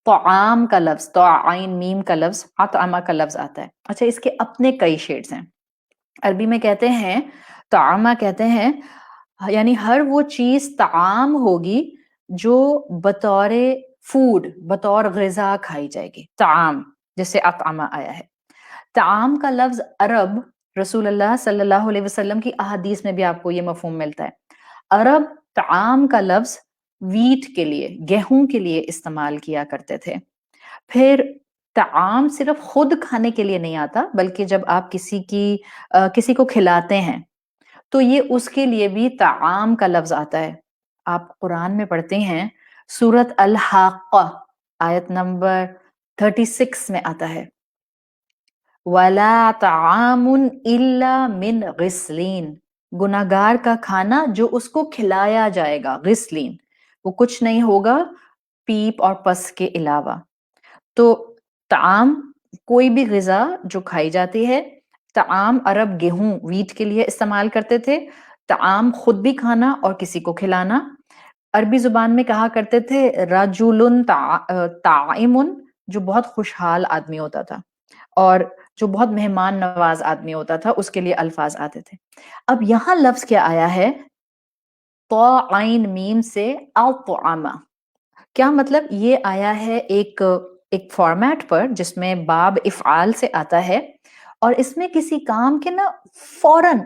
طعام کا لفظ طاعین میم کا لفظ اطعمہ کا لفظ آتا ہے. اچھا اس کے اپنے کئی شیڈز ہیں. عربی میں کہتے ہیں طعامہ کہتے ہیں یعنی ہر وہ چیز طعام ہوگی جو بطور فوڈ بطور غذا کھائی جائے گی، طعام جیسے اطعمہ آیا ہے. طعام کا لفظ عرب رسول اللہ صلی اللہ علیہ وسلم کی احادیث میں بھی آپ کو یہ مفہوم ملتا ہے. عرب طعام کا لفظ ویٹ کے لیے، گیہوں کے لیے استعمال کیا کرتے تھے. پھر طعام صرف خود کھانے کے لیے نہیں آتا بلکہ جب آپ کسی کو کھلاتے ہیں تو یہ اس کے لیے بھی طعام کا لفظ آتا ہے. آپ قرآن میں پڑھتے ہیں سورت الحاقہ آیت نمبر 36 میں آتا ہے وَلَا طَعَامٌ إِلَّا مِنْ غِسْلِينَ. گناہگار کا کھانا جو اس کو کھلایا جائے گا، غسلین، وہ کچھ نہیں ہوگا پیپ اور پس کے علاوہ. تو طعام کوئی بھی غذا جو کھائی جاتی ہے، طعام عرب گیہوں ویٹ کے لیے استعمال کرتے تھے، طعام خود بھی کھانا اور کسی کو کھلانا. عربی زبان میں کہا کرتے تھے رجل طائم، جو بہت خوشحال آدمی ہوتا تھا اور جو بہت مہمان نواز آدمی ہوتا تھا، اس کے لیے الفاظ آتے تھے. اب یہاں لفظ کیا آیا ہے؟ طا عین میم سے اطعم. کیا مطلب؟ یہ آیا ہے ایک فارمیٹ پر جس میں باب افعال سے آتا ہے، اور اس میں کسی کام کے نا فوراً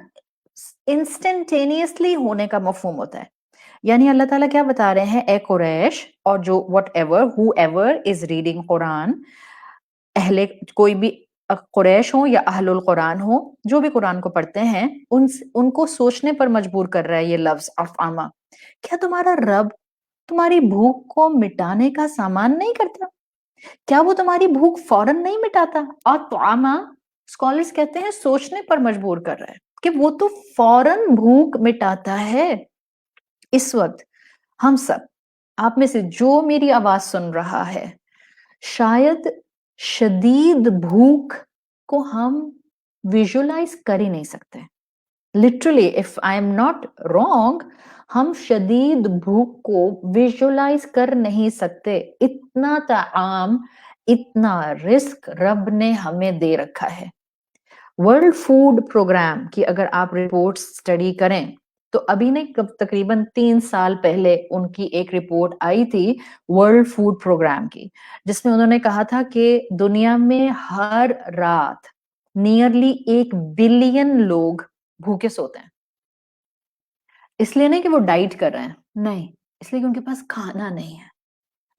انسٹنٹینیسلی ہونے کا مفہوم ہوتا ہے. یعنی اللہ تعالیٰ کیا بتا رہے ہیں؟ اے قریش اور جو whatever whoever is reading Quran, اہل کوئی بھی قریش ہوں یا اہل القرآن ہوں، جو بھی قرآن کو پڑھتے ہیں، ان کو سوچنے پر مجبور کر رہا ہے یہ لفظ افعامہ. کیا تمہارا رب تمہاری بھوک کو مٹانے کا سامان نہیں کرتا؟ کیا وہ تمہاری بھوک فوراً نہیں مٹاتا؟ اور طعامہ اسکالرز کہتے ہیں سوچنے پر مجبور کر رہا ہے کہ وہ تو فوراً بھوک مٹاتا ہے. اس وقت ہم سب، آپ میں سے جو میری آواز سن رہا ہے، شاید شدید بھوک کو ہم ویژولائز کر ہی نہیں سکتے. Literally if I am not wrong, ہم شدید بھوک کو ویژولائز کر نہیں سکتے. اتنا طعام، اتنا رزق رب نے ہمیں دے رکھا ہے. ورلڈ فوڈ پروگرام کی اگر آپ رپورٹ سٹڈی کریں تو ابھی نہیں، تقریباً 3 سال پہلے ان کی ایک رپورٹ آئی تھی ورلڈ فوڈ پروگرام کی، جس میں انہوں نے کہا تھا کہ دنیا میں ہر رات نیئرلی 1 بلین لوگ بھوکے سوتے ہیں. اس لیے نہیں کہ وہ ڈائٹ کر رہے ہیں، نہیں، اس لیے کہ ان کے پاس کھانا نہیں ہے.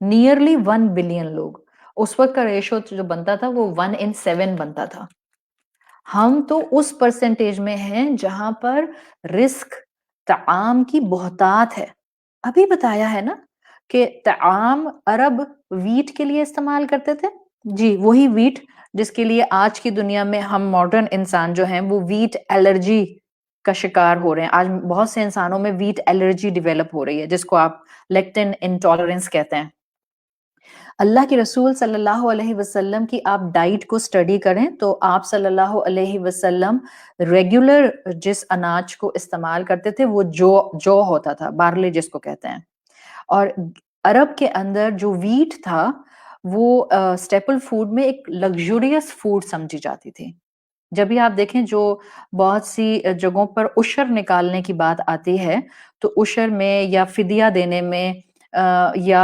نیئرلی 1 بلین لوگ. اس وقت کا ریشو جو بنتا تھا وہ 1 in 7 بنتا تھا. ہم تو اس پرسنٹیج میں ہیں جہاں پر رزق طعام کی بہتات ہے. ابھی بتایا ہے نا کہ طعام عرب ویٹ کے لیے استعمال کرتے تھے. جی وہی ویٹ جس کے لیے آج کی دنیا میں ہم ماڈرن انسان جو ہیں وہ ویٹ الرجی کا شکار ہو رہے ہیں. آج بہت سے انسانوں میں ویٹ الرجی ڈیولپ ہو رہی ہے، جس کو آپ لیکٹن انٹالرنس کہتے ہیں. اللہ کے رسول صلی اللہ علیہ وسلم کی آپ ڈائٹ کو سٹڈی کریں تو آپ صلی اللہ علیہ وسلم ریگولر جس اناج کو استعمال کرتے تھے وہ جو ہوتا تھا، بارلے جس کو کہتے ہیں. اور عرب کے اندر جو ویٹ تھا وہ اسٹیپل فوڈ میں ایک لگژریس فوڈ سمجھی جاتی تھی. جب بھی آپ دیکھیں جو بہت سی جگہوں پر عشر نکالنے کی بات آتی ہے تو عشر میں یا فدیہ دینے میں یا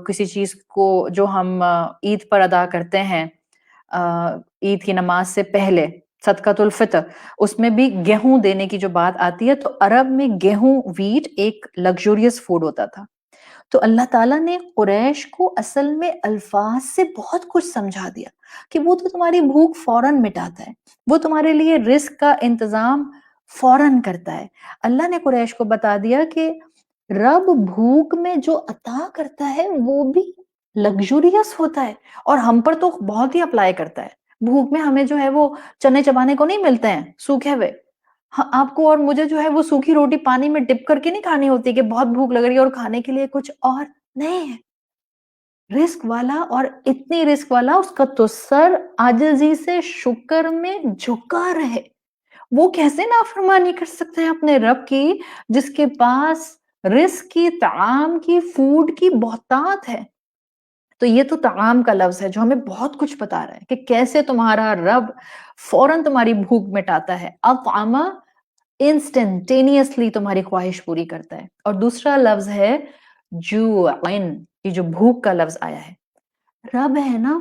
کسی چیز کو جو ہم عید پر ادا کرتے ہیں، عید کی نماز سے پہلے صدقۃ الفطر، اس میں بھی گیہوں دینے کی جو بات آتی ہے تو عرب میں گیہوں ویٹ ایک لگژریس فوڈ ہوتا تھا. تو اللہ تعالیٰ نے قریش کو اصل میں الفاظ سے بہت کچھ سمجھا دیا کہ وہ تو تمہاری بھوک فوراً مٹاتا ہے، وہ تمہارے لیے رزق کا انتظام فوراً کرتا ہے. اللہ نے قریش کو بتا دیا کہ رب بھوک میں جو عطا کرتا ہے وہ بھی لگژریس ہوتا ہے، اور ہم پر تو بہت ہی اپلائی کرتا ہے. بھوک میں ہمیں جو ہے وہ چنے چبانے کو نہیں ملتے ہیں سوکھے ہوئے. آپ کو اور مجھے جو ہے وہ سوکھی روٹی پانی میں ڈپ کر کے نہیں کھانی ہوتی کہ بہت بھوک لگ رہی ہے اور کھانے کے لیے کچھ اور نہیں ہے. رزق والا، اور اتنی رزق والا اس کا تو سر عاجزی سے شکر میں جھکا رہے. وہ کیسے نافرمانی کر سکتے ہیں اپنے رب کی جس کے پاس رزق کی، طعام کی، فوڈ کی بہتات ہے. تو یہ تو طعام کا لفظ ہے جو ہمیں بہت کچھ بتا رہا ہے کہ کیسے تمہارا رب فوراً تمہاری بھوک مٹاتا ہے. اطعمہ انسٹنٹینیسلی تمہاری خواہش پوری کرتا ہے. اور دوسرا لفظ ہے جوعن، یہ جو بھوک کا لفظ آیا ہے. رب ہے نا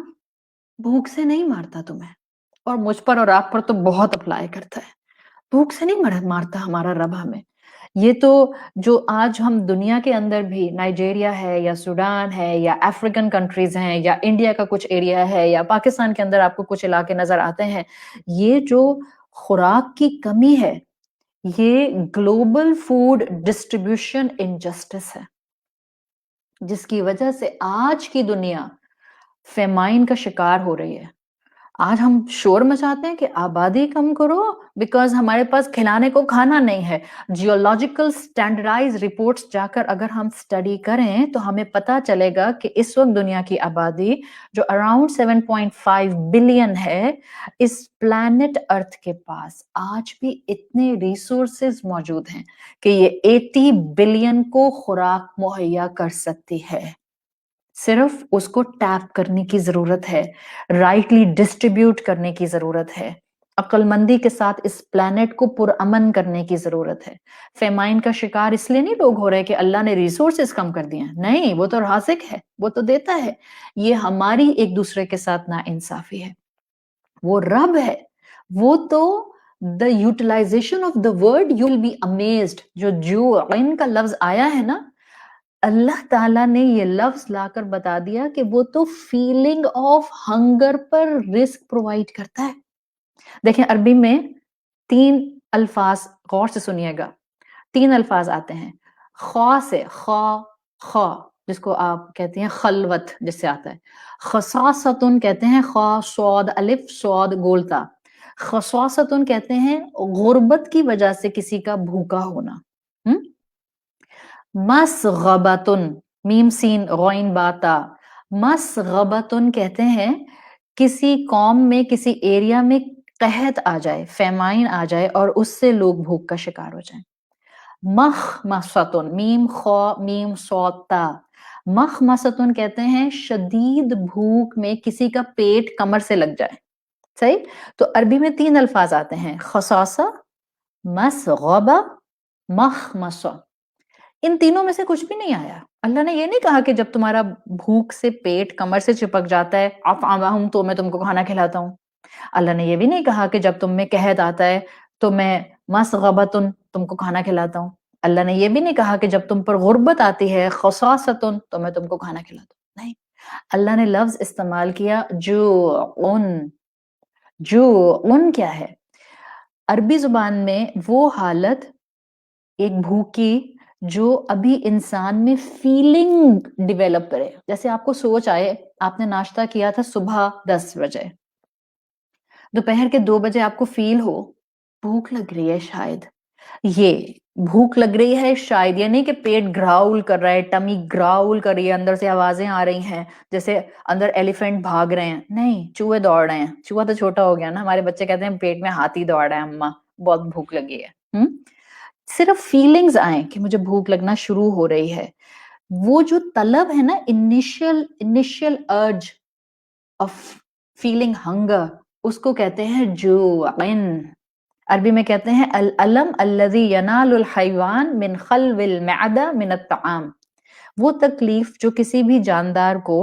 بھوک سے نہیں مارتا تمہیں، اور مجھ پر اور آپ پر تو بہت اپلائی کرتا ہے. بھوک سے نہیں مارتا ہمارا رب ہمیں. یہ تو جو آج ہم دنیا کے اندر بھی، نائجیریا ہے یا سوڈان ہے یا افریقن کنٹریز ہیں یا انڈیا کا کچھ ایریا ہے یا پاکستان کے اندر آپ کو کچھ علاقے نظر آتے ہیں، یہ جو خوراک کی کمی ہے یہ گلوبل فوڈ ڈسٹریبیوشن انجسٹس ہے، جس کی وجہ سے آج کی دنیا فیمائن کا شکار ہو رہی ہے. آج ہم شور مچاتے ہیں کہ آبادی کم کرو بیکاز ہمارے پاس کھلانے کو کھانا نہیں ہے. جیولوجیکل سٹینڈرڈائز رپورٹس جا کر اگر ہم سٹڈی کریں تو ہمیں پتا چلے گا کہ اس وقت دنیا کی آبادی جو اراؤنڈ 7.5 بلین ہے، اس پلانٹ ارتھ کے پاس آج بھی اتنے ریسورسز موجود ہیں کہ یہ 80 بلین کو خوراک مہیا کر سکتی ہے. صرف اس کو ٹیپ کرنے کی ضرورت ہے، رائٹلی ڈسٹریبیوٹ کرنے کی ضرورت ہے، عقل مندی کے ساتھ اس پلانٹ کو پرامن کرنے کی ضرورت ہے. فیمائن کا شکار اس لیے نہیں لوگ ہو رہے کہ اللہ نے ریسورسز کم کر دیے ہیں، نہیں، وہ تو رازق ہے، وہ تو دیتا ہے. یہ ہماری ایک دوسرے کے ساتھ نا انصافی ہے. وہ رب ہے، وہ تو the utilization of the word you will be amazed. جو عین کا لفظ آیا ہے نا، اللہ تعالیٰ نے یہ لفظ لا کر بتا دیا کہ وہ تو فیلنگ آف ہنگر پر رزق پرووائڈ کرتا ہے. دیکھیں عربی میں 3 الفاظ غور سے سنیے گا، 3 الفاظ آتے ہیں. خوا سے خا جس کو آپ کہتے ہیں خلوت، جس سے آتا ہے. خصاصتن کہتے ہیں خا صاد الف صاد گولتا. خصاصتن کہتے ہیں غربت کی وجہ سے کسی کا بھوکا ہونا. مسغبتن میم سین غین باتا. مسغبتن کہتے ہیں کسی قوم میں کسی ایریا میں قحط آ جائے، فیمائن آ جائے اور اس سے لوگ بھوک کا شکار ہو جائیں. مخمصتن میم خا میم صاد تا. مخمصتن کہتے ہیں شدید بھوک میں کسی کا پیٹ کمر سے لگ جائے. صحیح؟ تو عربی میں 3 الفاظ آتے ہیں، خصاصہ، مسغبہ، مخمصہ. ان تینوں میں سے کچھ بھی نہیں آیا. اللہ نے یہ نہیں کہا کہ جب تمہارا بھوک سے پیٹ کمر سے چپک جاتا ہے اطعمہم تو میں تم کو کھانا کھلاتا ہوں. اللہ نے یہ بھی نہیں کہا کہ جب تم میں قحط آتا ہے تو میں مسغبتن تم کو کھانا کھلاتا ہوں. اللہ نے یہ بھی نہیں کہا کہ جب تم پر غربت آتی ہے خصاصتن تو میں تم کو کھانا کھلاتا ہوں. نہیں، اللہ نے لفظ استعمال کیا جوعن. جوعن کیا ہے؟ عربی زبان میں وہ حالت ایک بھوکی جو ابھی انسان میں فیلنگ ڈیولپ کرے. جیسے آپ کو سوچ آئے آپ نے ناشتہ کیا تھا صبح 10 بجے، دوپہر کے 2 بجے آپ کو فیل ہو بھوک لگ رہی ہے، شاید یہ بھوک لگ رہی ہے شاید، یہ نہیں کہ پیٹ گراؤل کر رہا ہے، ٹمی گراؤل کر رہی ہے، اندر سے آوازیں آ رہی ہیں جیسے اندر ایلیفینٹ بھاگ رہے ہیں. نہیں، چوہے دوڑ رہے ہیں. چوہا تو چھوٹا ہو گیا نا، ہمارے بچے کہتے ہیں پیٹ میں ہاتھی دوڑ رہا ہے اماں، بہت بھوک لگی ہے. صرف فیلنگز آئیں کہ مجھے بھوک لگنا شروع ہو رہی ہے. وہ جو طلب ہے نا، initial urge of feeling hunger, اس کو کہتے ہیں جوعن. عربی میں کہتے ہیں الالم الذی ینال الحیوان من خلو المعدہ من الطعام. وہ تکلیف جو کسی بھی جاندار کو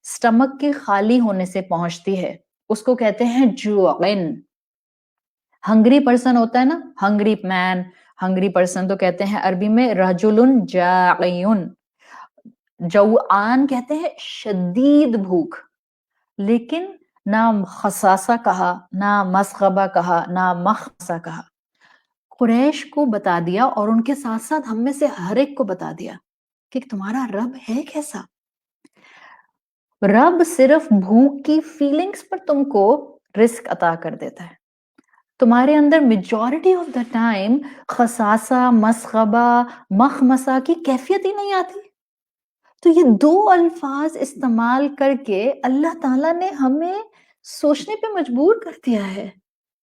سٹمک کے خالی ہونے سے پہنچتی ہے اس کو کہتے ہیں جوعن. ہنگری پرسن ہوتا ہے نا، ہنگری مین، ہنگری پرسن تو کہتے ہیں عربی میں رجل جاعن. جوعان کہتے ہیں شدید بھوک. لیکن نہ خصاصہ کہا، نہ مسغبہ کہا، نہ مخمصہ کہا. قریش کو بتا دیا اور ان کے ساتھ ساتھ ہم میں سے ہر ایک کو بتا دیا کہ تمہارا رب ہے کیسا. رب صرف بھوک کی فیلنگز پر تم کو رزق عطا کر دیتا ہے. تمہارے اندر میجورٹی آف دا ٹائم خصاصہ، مسغبہ، مخمصہ کی کیفیت ہی نہیں آتی. تو یہ 2 الفاظ استعمال کر کے اللہ تعالیٰ نے ہمیں سوچنے پہ مجبور کر دیا ہے.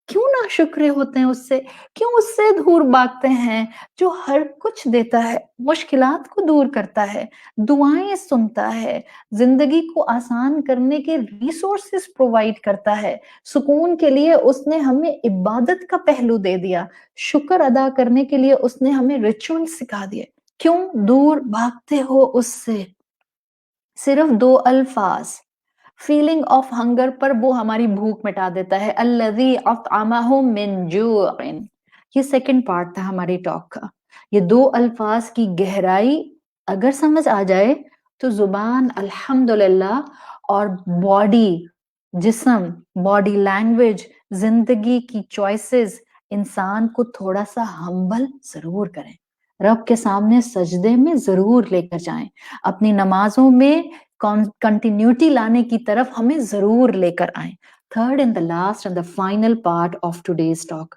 کیوں نہ شکرے ہوتے ہیں اس سے، کیوں اس سے دور بھاگتے ہیں جو ہر کچھ دیتا ہے، مشکلات کو دور کرتا ہے، دعائیں سنتا ہے، زندگی کو آسان کرنے کے ریسورسز پرووائڈ کرتا ہے. سکون کے لیے اس نے ہمیں عبادت کا پہلو دے دیا، شکر ادا کرنے کے لیے اس نے ہمیں ریچول سکھا دیے. کیوں دور بھاگتے ہو اس سے؟ صرف 2 الفاظ فیلنگ آف ہنگر پر وہ ہماری بھوک مٹا دیتا ہے. الذی اطعمہم من جوع. یہ سیکنڈ پارٹ تھا ہماری ٹاک کا. یہ 2 الفاظ کی گہرائی اگر سمجھ آ جائے تو زبان الحمدللہ اور باڈی، جسم، باڈی لینگویج، زندگی کی چوائسز انسان کو تھوڑا سا ہمبل ضرور کریں. رب کے سامنے سجدے میں ضرور لے کر جائیں. اپنی نمازوں میں کنٹینیوٹی لانے کی طرف ہمیں ضرور لے کر آئیں. Third and the last and the final part of today's talk.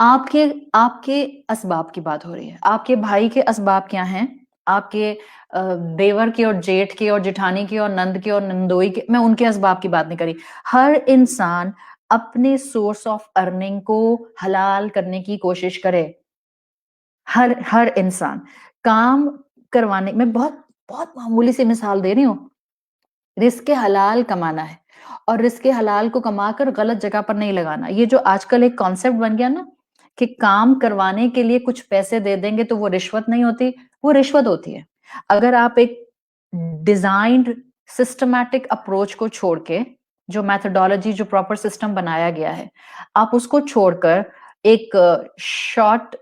آپ کے اسباب کی بات ہو رہی ہے. آپ کے بھائی کے اسباب کیا ہیں؟ آپ کے دیور کے اور جیٹھ کے اور جٹھانی کے اور نند کے اور نندوئی کے، میں ان کے اسباب کی بات نہیں کری. ہر انسان اپنے سورس آف ارننگ کو حلال کرنے کی کوشش کرے. ہر انسان کام کروانے میں، بہت بہت معمولی سی مثال دے رہی ہوں. رزق حلال کمانا ہے، اور رزق حلال کو کما کر غلط جگہ پر نہیں لگانا. یہ جو آج کل ایک کانسیپٹ بن گیا نا کہ کام کروانے کے لیے کچھ پیسے دے دیں گے تو وہ رشوت نہیں ہوتی، وہ رشوت ہوتی ہے. اگر آپ ایک ڈیزائنڈ سسٹمیٹک اپروچ کو چھوڑ کے، جو میتھڈالوجی، جو پراپر سسٹم بنایا گیا ہے، آپ اس کو چھوڑ کر ایک شارٹ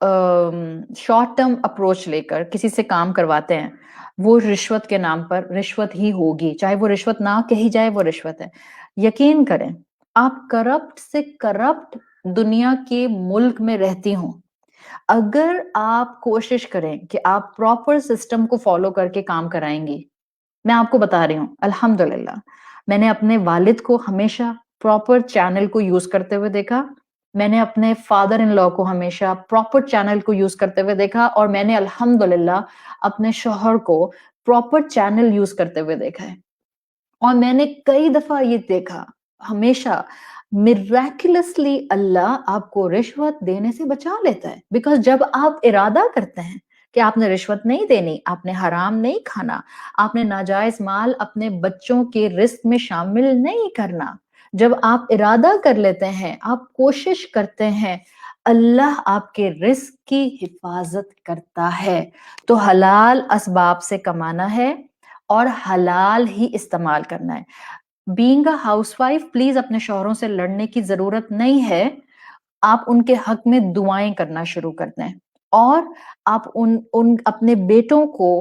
ٹرم اپروچ لے کر کسی سے کام کرواتے ہیں، وہ رشوت کے نام پر رشوت ہی ہوگی. چاہے وہ رشوت نہ کہی جائے، وہ رشوت ہے. یقین کریں، آپ کرپٹ سے کرپٹ دنیا کے ملک میں رہتی ہوں، اگر آپ کوشش کریں کہ آپ پراپر سسٹم کو فالو کر کے کام کرائیں گی. میں آپ کو بتا رہی ہوں، الحمدللہ میں نے اپنے والد کو ہمیشہ پراپر چینل کو یوز کرتے ہوئے دیکھا. میں نے اپنے فادر ان لا کو ہمیشہ پراپر چینل کو یوز کرتے ہوئے دیکھا، اور میں نے الحمدللہ اپنے شوہر کو پراپر چینل یوز کرتے ہوئے دیکھا ہے. اور میں نے کئی دفعہ یہ دیکھا، ہمیشہ میریکلسلی اللہ آپ کو رشوت دینے سے بچا لیتا ہے. بیکاز جب آپ ارادہ کرتے ہیں کہ آپ نے رشوت نہیں دینی، آپ نے حرام نہیں کھانا، آپ نے ناجائز مال اپنے بچوں کے رزق میں شامل نہیں کرنا، جب آپ ارادہ کر لیتے ہیں، آپ کوشش کرتے ہیں، اللہ آپ کے رزق کی حفاظت کرتا ہے. تو حلال اسباب سے کمانا ہے اور حلال ہی استعمال کرنا ہے. Being a house wife, please اپنے شوہروں سے لڑنے کی ضرورت نہیں ہے. آپ ان کے حق میں دعائیں کرنا شروع کر دیں، اور آپ ان اپنے بیٹوں کو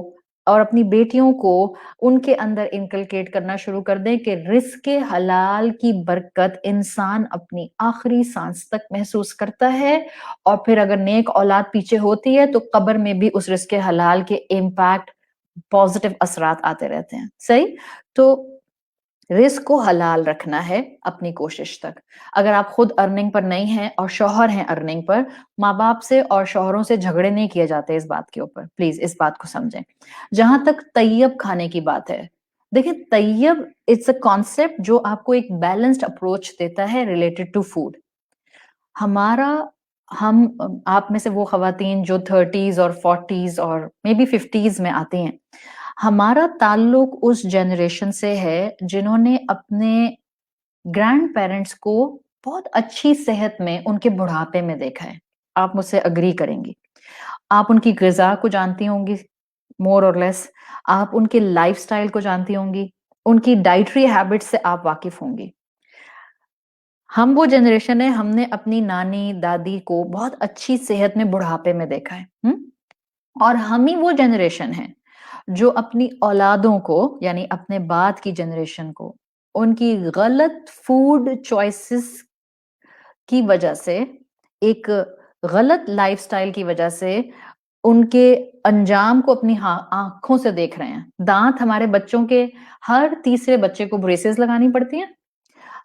اور اپنی بیٹیوں کو ان کے اندر انکلکیٹ کرنا شروع کر دیں کہ رزق حلال کی برکت انسان اپنی آخری سانس تک محسوس کرتا ہے. اور پھر اگر نیک اولاد پیچھے ہوتی ہے تو قبر میں بھی اس رزق حلال کے امپیکٹ، پازیٹیو اثرات آتے رہتے ہیں. صحیح؟ تو رزق کو حلال رکھنا ہے اپنی کوشش تک. اگر آپ خود ارننگ پر نہیں ہیں اور شوہر ہیں ارننگ پر، ماں باپ سے اور شوہروں سے جھگڑے نہیں کیے جاتے اس بات کے اوپر. پلیز اس بات کو سمجھیں. جہاں تک طیب کھانے کی بات ہے، دیکھیں طیب اٹس اے کانسیپٹ جو آپ کو ایک بیلنسڈ اپروچ دیتا ہے ریلیٹڈ ٹو فوڈ. ہم آپ میں سے وہ خواتین جو 30s اور 40s اور مے بی 50s میں آتی ہیں، ہمارا تعلق اس جنریشن سے ہے جنہوں نے اپنے گرینڈ پیرنٹس کو بہت اچھی صحت میں ان کے بڑھاپے میں دیکھا ہے. آپ مجھ سے اگری کریں گی. آپ ان کی غذا کو جانتی ہوں گی مور اور لیس، آپ ان کے لائف سٹائل کو جانتی ہوں گی، ان کی ڈائٹری ہیبٹ سے آپ واقف ہوں گی. ہم وہ جنریشن ہے، ہم نے اپنی نانی دادی کو بہت اچھی صحت میں بڑھاپے میں دیکھا ہے. اور ہم ہی وہ جنریشن ہے جو اپنی اولادوں کو، یعنی اپنے بعد کی جنریشن کو، ان کی غلط فوڈ چوائسز کی وجہ سے، ایک غلط لائف سٹائل کی وجہ سے، ان کے انجام کو اپنی آنکھوں سے دیکھ رہے ہیں. دانت ہمارے بچوں کے، ہر تیسرے بچے کو بریسز لگانی پڑتی ہیں.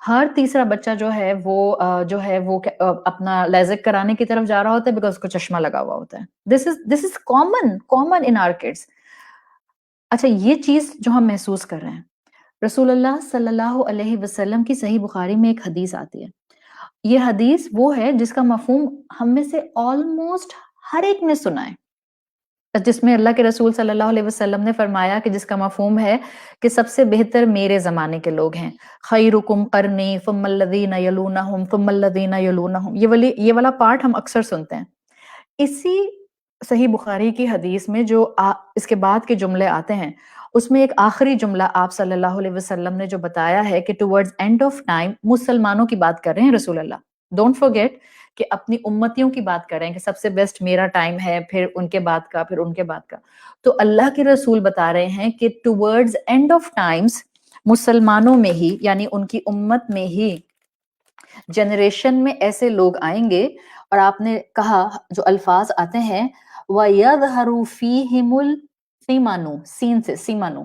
ہر تیسرا بچہ جو ہے وہ اپنا لیزک کرانے کی طرف جا رہا ہوتا ہے بیکاز اس کو چشمہ لگا ہوا ہوتا ہے. This is common in our kids. اچھا، یہ چیز جو ہم محسوس کر رہے ہیں، رسول اللہ صلی اللہ علیہ وسلم کی صحیح بخاری میں ایک حدیث آتی ہے. یہ حدیث وہ ہے جس کا مفہوم ہم میں سے آلموسٹ ہر ایک نے سنا ہے، جس میں اللہ کے رسول صلی اللہ علیہ وسلم نے فرمایا کہ جس کا مفہوم ہے کہ سب سے بہتر میرے زمانے کے لوگ ہیں. خیرکم قرنی ثم الذین یلونہم ثم الذین یلونہم. یہ والا پارٹ ہم اکثر سنتے ہیں. اسی صحیح بخاری کی حدیث میں جو اس کے بعد کے جملے آتے ہیں، اس میں ایک آخری جملہ آپ صلی اللہ علیہ وسلم نے جو بتایا ہے کہ ٹورڈز اینڈ آف ٹائم، مسلمانوں کی بات کر رہے ہیں رسول اللہ، ڈونٹ فرگیٹ کہ اپنی امتیوں کی بات کر رہے ہیں کہ سب سے بیسٹ میرا ٹائم ہے، پھر ان کے بعد کا، پھر ان کے بعد کا. تو اللہ کے رسول بتا رہے ہیں کہ ٹورڈز اینڈ آف ٹائمز مسلمانوں میں ہی، یعنی ان کی امت میں ہی جنریشن میں ایسے لوگ آئیں گے، اور آپ نے کہا جو الفاظ آتے ہیں وَيَظْهَرُ فِيهِمُ السِّمَنُ، سین سے سیمانو،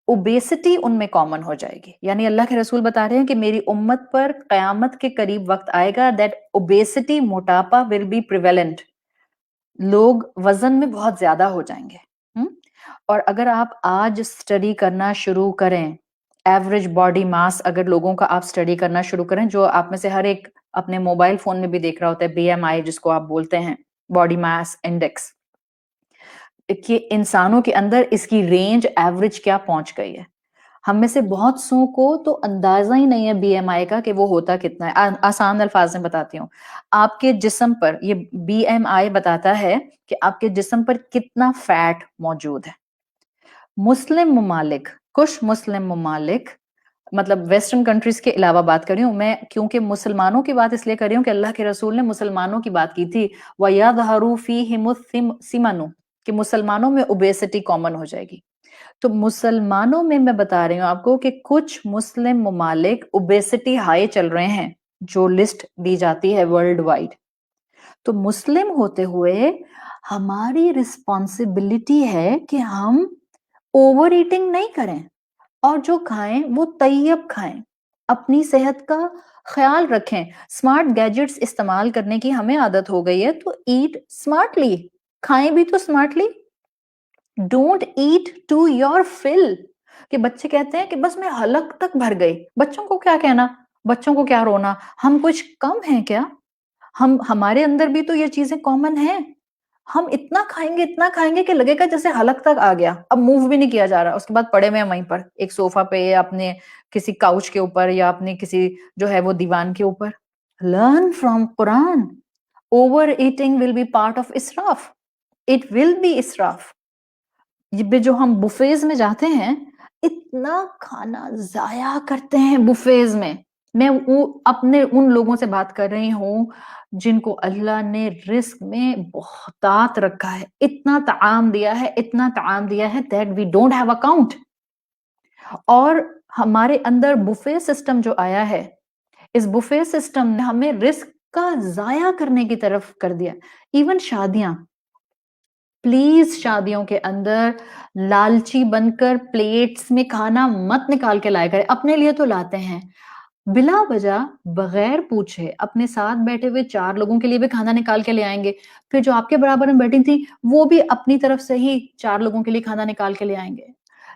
اوبیسٹی ان میں کامن ہو جائے گی. یعنی اللہ کے رسول بتا رہے ہیں کہ میری امت پر قیامت کے قریب وقت آئے گا دیٹ اوبیسٹی موٹاپا ول بی پریویلنٹ. لوگ وزن میں بہت زیادہ ہو جائیں گے. اور اگر آپ آج اسٹڈی کرنا شروع کریں, ایوریج باڈی ماس اگر لوگوں کا آپ اسٹڈی کرنا شروع کریں, جو آپ میں سے ہر ایک اپنے موبائل فون میں بھی دیکھ رہا ہوتا ہے, بی ایم آئی جس کو آپ بولتے ہیں, باڈی ماس انڈیکس, کہ انسانوں کے اندر اس کی رینج ایوریج کیا پہنچ گئی ہے. ہم میں سے بہت سو کو تو اندازہ ہی نہیں ہے بی ایم آئی کا کہ وہ ہوتا کتنا ہے. آسان الفاظ میں بتاتی ہوں, آپ کے جسم پر یہ بی ایم آئی بتاتا ہے کہ آپ کے جسم پر کتنا فیٹ موجود ہے. مسلم ممالک, کچھ مسلم ممالک, مطلب ویسٹرن کنٹریز کے علاوہ بات کر رہی ہوں میں, کیونکہ مسلمانوں کی بات اس لیے کر رہی ہوں کہ اللہ کے رسول نے مسلمانوں کی بات کی تھی, وَيَظْهَرُ فِيهِمُ السِّمَنُ, کہ مسلمانوں میں اوبیسٹی کامن ہو جائے گی. تو مسلمانوں میں بتا رہی ہوں آپ کو کہ کچھ مسلم ممالک اوبیسٹی ہائی چل رہے ہیں, جو لسٹ دی جاتی ہے ورلڈ وائڈ. تو مسلم ہوتے ہوئے ہماری رسپانسبلٹی ہے کہ ہم اوور ایٹنگ نہیں کریں, اور جو کھائیں وہ طیب کھائیں, اپنی صحت کا خیال رکھیں. اسمارٹ گیجٹس استعمال کرنے کی ہمیں عادت ہو گئی ہے, تو ایٹ اسمارٹلی, کھائیں بھی تو smartly. Don't eat to your full, کہ بچے کہتے ہیں کہ بس میں حلق تک بھر گئی. بچوں کو کیا کہنا, بچوں کو کیا رونا, ہم کچھ کم ہیں کیا؟ ہمارے اندر بھی تو یہ چیزیں کامن ہیں. ہم اتنا کھائیں گے کہ لگے گا جیسے حلق تک آ گیا, اب موو بھی نہیں کیا جا رہا, اس کے بعد پڑے ہوئے ہیں وہیں پر ایک صوفہ پہ, یا اپنے کسی کاؤچ کے اوپر, یا اپنے کسی جو ہے وہ دیوان کے اوپر. Learn from Quran. Overeating will be part of اسراف, اٹ ول بی اسراف. یہ جو ہم بفیز میں جاتے ہیں, اتنا کھانا ضائع کرتے ہیں بفیز میں. میں اپنے ان لوگوں سے بات کر رہی ہوں جن کو اللہ نے رزق میں بہتات رکھا ہے, اتنا طعام دیا ہے, اتنا طعام دیا ہے that we don't have account. اور ہمارے اندر بفے سسٹم جو آیا ہے, اس بفے سسٹم نے ہمیں رزق کا ضائع کرنے کی طرف کر دیا. ایون شادیاں, پلیز شادیوں کے اندر لالچی بن کر پلیٹس میں کھانا مت نکال کے لائے کرے. اپنے لیے تو لاتے ہیں, بلا وجہ بغیر پوچھے اپنے ساتھ بیٹھے ہوئے 4 لوگوں کے لیے بھی کھانا نکال کے لے آئیں گے. پھر جو آپ کے برابر میں بیٹھی تھی وہ بھی اپنی طرف سے ہی 4 لوگوں کے لیے کھانا نکال کے لے آئیں گے.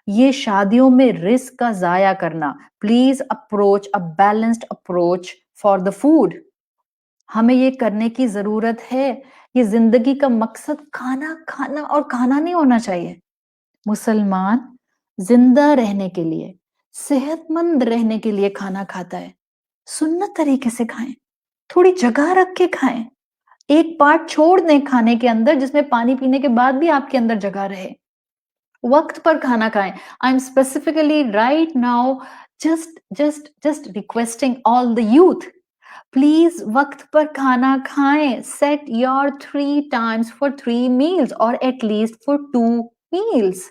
یہ شادیوں میں رزق کا ضائع کرنا. Please approach a balanced approach for the food. ہمیں یہ کرنے کی ضرورت ہے. یہ زندگی کا مقصد کھانا کھانا اور کھانا نہیں ہونا چاہیے. مسلمان زندہ رہنے کے لیے, صحت مند رہنے کے لیے کھانا کھاتا ہے. سنت طریقے سے کھائیں, تھوڑی جگہ رکھ کے کھائیں, ایک پارٹ چھوڑ دیں کھانے کے اندر جس میں پانی پینے کے بعد بھی آپ کے اندر جگہ رہے. وقت پر کھانا کھائیں. I am specifically right now just requesting all the youth, please وقت پر کھانا کھائیں. set your 3 times for 3 meals or at least for 2 meals.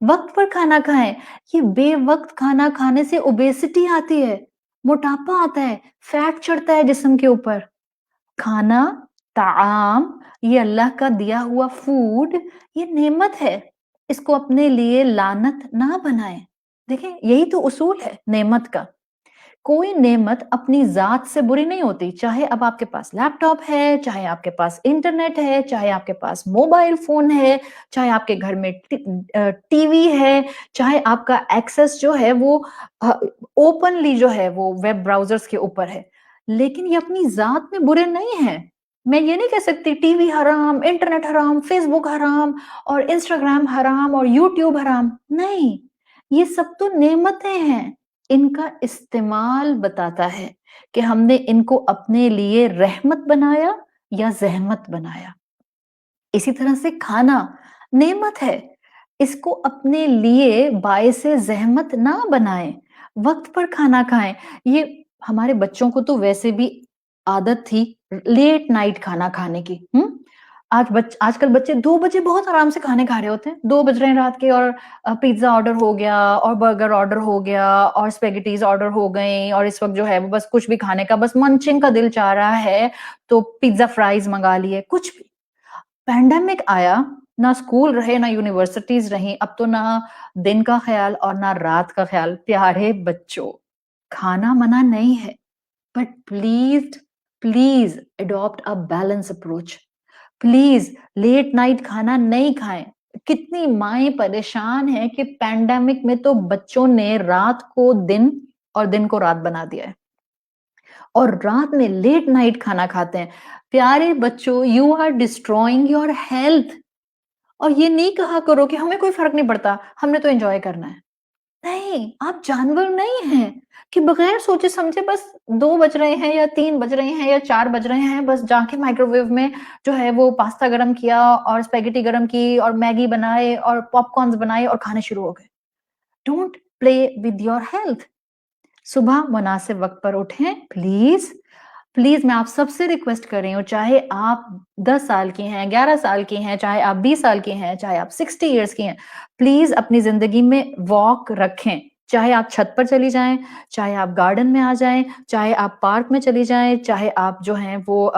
وقت پر کھانا کھائیں. یہ بے وقت کھانا کھانے سے اوبیسٹی آتی ہے, موٹاپا آتا ہے, فیٹ چڑھتا ہے جسم کے اوپر. کھانا, طعام, یہ اللہ کا دیا ہوا فوڈ, یہ نعمت ہے. اس کو اپنے لیے لعنت نہ بنائیں. دیکھیں یہی تو اصول ہے نعمت کا. کوئی نعمت اپنی ذات سے بری نہیں ہوتی, چاہے اب آپ کے پاس لیپ ٹاپ ہے, چاہے آپ کے پاس انٹرنیٹ ہے, چاہے آپ کے پاس موبائل فون ہے, چاہے آپ کے گھر میں ٹی وی ہے, چاہے آپ کا ایکسس جو ہے وہ اوپنلی جو ہے وہ ویب براؤزرز کے اوپر ہے, لیکن یہ اپنی ذات میں برے نہیں ہیں. میں یہ نہیں کہہ سکتی ٹی وی حرام, انٹرنیٹ حرام, فیس بک حرام, اور انسٹاگرام حرام, اور یوٹیوب حرام. نہیں, یہ سب تو نعمتیں ہیں. ان کا استعمال بتاتا ہے کہ ہم نے ان کو اپنے لیے رحمت بنایا یا زحمت بنایا. اسی طرح سے کھانا نعمت ہے, اس کو اپنے لیے باعث زحمت نہ بنائیں. وقت پر کھانا کھائیں. یہ ہمارے بچوں کو تو ویسے بھی عادت تھی لیٹ نائٹ کھانا کھانے کی. آج کل بچے 2 بجے بہت آرام سے کھانے کھا رہے ہوتے ہیں, 2 بج رہے ہیں رات کے, اور پیزا آرڈر ہو گیا, اور برگر آرڈر ہو گیا, اور اسپیگیٹیز آرڈر ہو گئیں, اور اس وقت جو ہے وہ بس کچھ بھی کھانے کا بس منچنگ کا دل چاہ رہا ہے تو پیزا فرائز منگا لیے. کچھ بھی. پینڈیمک آیا, نہ اسکول رہے نہ یونیورسٹیز رہیں، اب تو نہ دن کا خیال اور نہ رات کا خیال. پیارے بچوں، کھانا منع نہیں ہے، but please adapt a balance approach. Please late night کھانا نہیں کھائیں. کتنی مائیں پریشان ہیں کہ پینڈیمک میں تو بچوں نے رات کو دن اور دن کو رات بنا دیا ہے اور رات میں لیٹ نائٹ کھانا کھاتے ہیں. پیارے بچوں، you are destroying your health. اور یہ نہیں کہا کرو کہ ہمیں کوئی فرق نہیں پڑتا، ہم نے تو انجوائے کرنا ہے. نہیں، آپ جانور نہیں ہیں کہ بغیر سوچے سمجھے بس 2 بج رہے ہیں یا 3 بج رہے ہیں یا 4 بج رہے ہیں، بس جا کے مائکرو ویو میں جو ہے وہ پاستا گرم کیا اور اسپیگیٹی گرم کی اور میگی بنائے اور پاپ کارنز بنائے اور کھانے شروع ہو گئے. Don't play with your health. صبح مناسب وقت پر اٹھیں پلیز. میں آپ سب سے ریکویسٹ کر رہی ہوں، چاہے آپ 10 سال کی ہیں، 11 سال کی ہیں، چاہے آپ 20 سال کی ہیں، چاہے آپ 60 ایئرس کی ہیں، پلیز اپنی زندگی میں واک رکھیں. چاہے آپ چھت پر چلی جائیں، چاہے آپ گارڈن میں آ جائیں، چاہے آپ پارک میں چلی جائیں، چاہے آپ جو ہیں وہ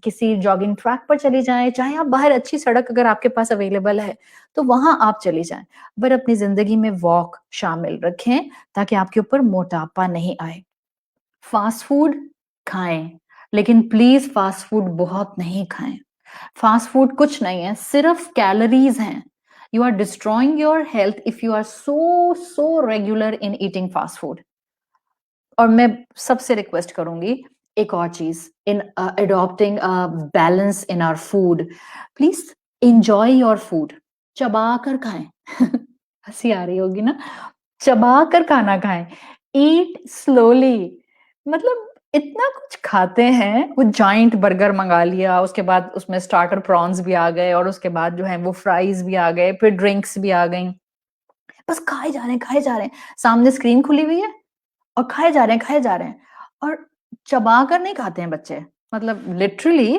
کسی جاگنگ ٹریک پر چلی جائیں، چاہے آپ باہر اچھی سڑک اگر آپ کے پاس اویلیبل ہے تو وہاں آپ چلی جائیں. بٹ اپنی زندگی میں واک شامل رکھیں تاکہ آپ کے اوپر موٹاپا نہیں آئے. فاسٹ فوڈ کھائیں لیکن پلیز فاسٹ فوڈ بہت نہیں کھائیں. فاسٹ فوڈ کچھ نہیں ہے، صرف کیلوریز ہیں. You are destroying your health if you are so regular in eating fast food. اور میں سب سے ریکویسٹ کروں گی ایک اور چیز، in adapting balance in our food, please enjoy your food. چبا کر کھائیں. ہنسی آ رہی ہوگی نا. چبا کر کھانا کھائیں. Eat slowly. مطلب اتنا کچھ کھاتے ہیں، وہ جائنٹ برگر منگا لیا، اس کے بعد اس میں اسٹارٹر پرانز بھی آ گئے اور اس کے بعد جو ہے وہ فرائز بھی آ گئے، پھر ڈرنکس بھی آ گئیں. بس کھائے جا رہے ہیں. سامنے اسکرین کھلی ہوئی ہے اور کھائے جا رہے ہیں اور چبا کر نہیں کھاتے ہیں بچے. مطلب لٹرلی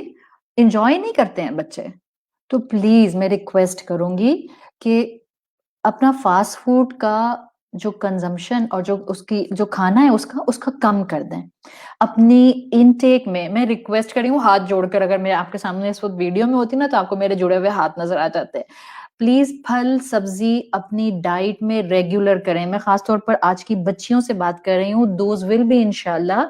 انجوائے نہیں کرتے ہیں بچے. تو پلیز میں ریکویسٹ کروں گی کہ اپنا فاسٹ فوڈ کا جو کنزمپشن اور جو اس کی جو کھانا ہے اس کا کم کر دیں. اپنی انٹیک میں ریکویسٹ کر رہی ہوں ہاتھ جوڑ کر، اگر میں آپ کے سامنے اس وقت ویڈیو میں ہوتی نا تو آپ کو میرے جڑے ہوئے ہاتھ نظر آ جاتے. پلیز پھل سبزی اپنی ڈائٹ میں ریگولر کریں. میں خاص طور پر آج کی بچیوں سے بات کر رہی ہوں. دوز ول بی انشاءاللہ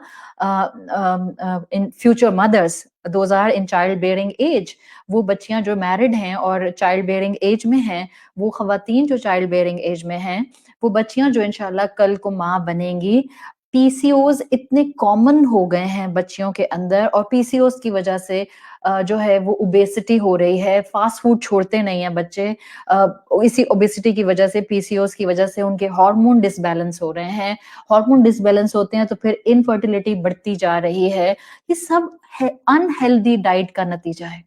in future mothers, those are in child bearing age. وہ بچیاں جو میرڈ ہیں اور چائلڈ بیئرنگ ایج میں ہیں، وہ خواتین جو چائلڈ بیئرنگ ایج میں ہیں، وہ بچیاں جو انشاءاللہ کل کو ماں بنیں گی. پی سی اوز اتنے کامن ہو گئے ہیں بچیوں کے اندر، اور پی سی اوز کی وجہ سے جو ہے وہ اوبیسٹی ہو رہی ہے. فاسٹ فوڈ چھوڑتے نہیں ہیں بچے. اسی اوبیسٹی کی وجہ سے، پی سی اوز کی وجہ سے ان کے ہارمون ڈس بیلنس ہو رہے ہیں. ہارمون ڈس بیلنس ہوتے ہیں تو پھر انفرٹیلٹی بڑھتی جا رہی ہے. یہ سب انہیلدی ڈائٹ کا نتیجہ ہے.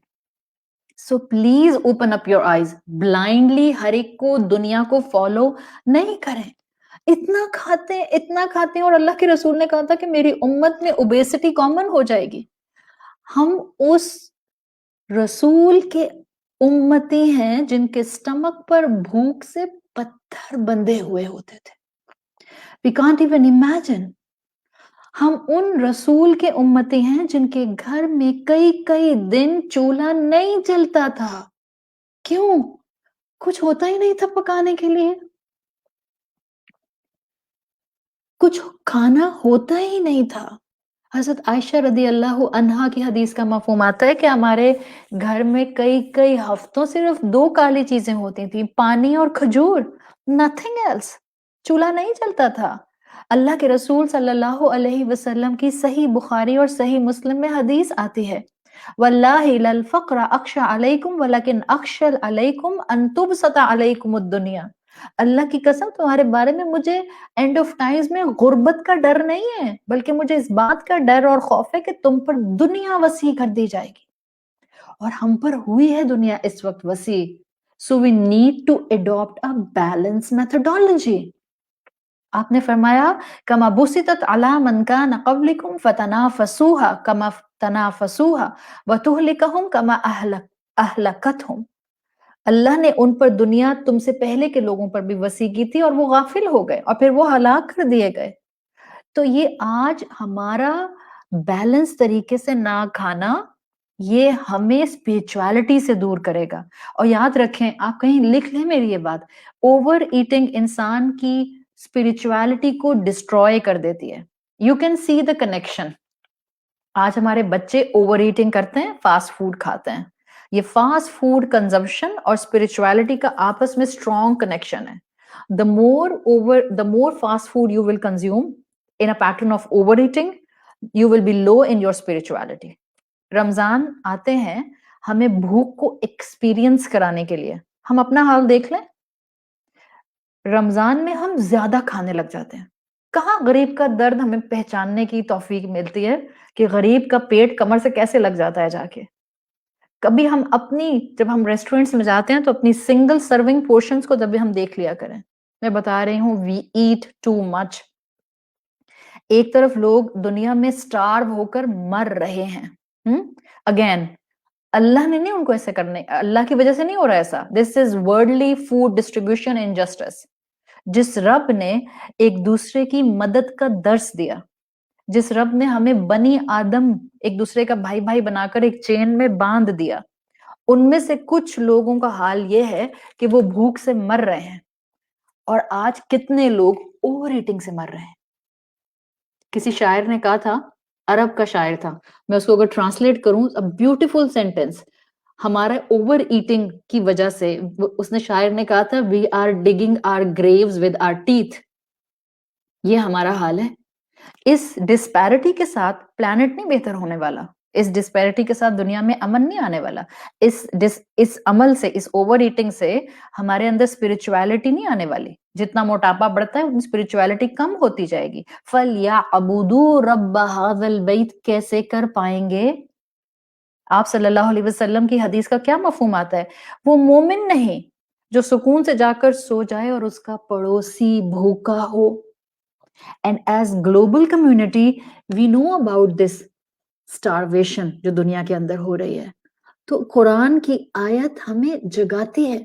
So please open up your eyes. Blindly ہر ایک کو دنیا کو فالو نہیں کریں. اتنا کھاتے ہیں اور اللہ کے رسول نے کہا تھا کہ میری امت میں اوبیسٹی کامن ہو جائے گی. ہم اس رسول کے امتی ہیں جن کے سٹمک پر بھوک سے پتھر بندھے ہوئے ہوتے تھے. We can't even imagine. ہم ان رسول کے امتی ہیں جن کے گھر میں کئی دن چولہا نہیں جلتا تھا. کیوں؟ کچھ ہوتا ہی نہیں تھا پکانے کے لیے، کچھ کھانا ہوتا ہی نہیں تھا. حضرت عائشہ رضی اللہ عنہا کی حدیث کا مفہوم آتا ہے کہ ہمارے گھر میں کئی ہفتوں صرف 2 کالی چیزیں ہوتی تھیں، پانی اور کھجور. Nothing else. چولہا نہیں جلتا تھا. اللہ کے رسول صلی اللہ علیہ وسلم کی صحیح بخاری اور صحیح مسلم میں حدیث آتی ہے، واللہ للفقر اخشى علیکم ولکن اخشى علیکم ان تبسط علیکم الدنیا. اللہ کی قسم تمہارے بارے میں مجھے اینڈ آف ٹائمز میں غربت کا ڈر نہیں ہے، بلکہ مجھے اس بات کا ڈر اور خوف ہے کہ تم پر دنیا وسیع کر دی جائے گی. اور ہم پر ہوئی ہے دنیا اس وقت وسیع. So we need to adapt a balance methodology. آپ نے فرمایا کما بسطت علی من کان قبلکم فتنافسوها کما تنافسوها وتهلكهم کما اہلکتهم. اللہ نے ان پر دنیا تم سے پہلے کے لوگوں پر بھی وسیع کی تھی اور وہ غافل ہو گئے اور پھر وہ ہلاک کر دیے گئے. تو یہ آج ہمارا بیلنس طریقے سے نہ کھانا یہ ہمیں اسپرچویلٹی سے دور کرے گا. اور یاد رکھیں، آپ کہیں لکھ لیں میری یہ بات، اوور ایٹنگ انسان کی اسپرچویلٹی کو ڈسٹروائے کر دیتی ہے. You can see the connection. آج ہمارے بچے اوور ایٹنگ کرتے ہیں، فاسٹ فوڈ کھاتے ہیں. یہ فاسٹ فوڈ کنزمپشن اور اسپرچویلٹی کا آپس میں اسٹرانگ کنیکشن ہے. the more fast food you will consume in a pattern of overeating, you will be low in your spirituality. رمضان آتے ہیں ہمیں بھوک کو ایکسپیرینس کرانے کے لیے. ہم اپنا حال دیکھ لیں، رمضان میں ہم زیادہ کھانے لگ جاتے ہیں. کہاں غریب کا درد ہمیں پہچاننے کی توفیق ملتی ہے کہ غریب کا پیٹ کمر سے کیسے لگ جاتا ہے جا کے. کبھی ہم جب ہم ریسٹورینٹس میں جاتے ہیں تو اپنی سنگل سرونگ پورشنز کو جب بھی ہم دیکھ لیا کریں. میں بتا رہی ہوں وی ایٹ ٹو مچ. ایک طرف لوگ دنیا میں سٹارو ہو کر مر رہے ہیں. اگین اللہ نے نہیں ان کو ایسے کرنے، اللہ کی وجہ سے نہیں ہو رہا ایسا. دس از ورلڈلی فوڈ ڈسٹریبیوشن انجسٹس. جس رب نے ایک دوسرے کی مدد کا درس دیا، جس رب نے ہمیں بنی آدم ایک دوسرے کا بھائی بھائی بنا کر ایک چین میں باندھ دیا، ان میں سے کچھ لوگوں کا حال یہ ہے کہ وہ بھوک سے مر رہے ہیں. اور آج کتنے لوگ اوور ایٹنگ سے مر رہے ہیں. کسی شاعر نے کہا تھا، عرب کا شاعر تھا، میں اس کو اگر ٹرانسلیٹ کروں، بیوٹیفل سینٹینس، ہمارا اوور ایٹنگ کی وجہ سے اس نے شاعر نے کہا تھا we are digging our graves with our teeth. یہ ہمارا حال ہے. اس ڈسپیرٹی کے ساتھ پلانٹ نہیں بہتر ہونے والا، اس ڈسپیرٹی کے ساتھ دنیا میں امن نہیں آنے والا. اس عمل سے، اس اوور ایٹنگ سے ہمارے اندر اسپرچویلٹی نہیں آنے والی. جتنا موٹاپا بڑھتا ہے اتنی اسپرچویلٹی کم ہوتی جائے گی. فَلْيَعْبُدُوا رَبَّ هَذَا الْبَيْتِ کیسے کر پائیں گے؟ آپ صلی اللہ علیہ وسلم کی حدیث کا کیا مفہوم آتا ہے؟ وہ مومن نہیں جو سکون سے جا کر سو جائے اور اس کا پڑوسی بھوکا ہو. And as global community, we know about this starvation جو دنیا کے اندر ہو رہی ہے. تو قرآن کی آیت ہمیں جگاتی ہے،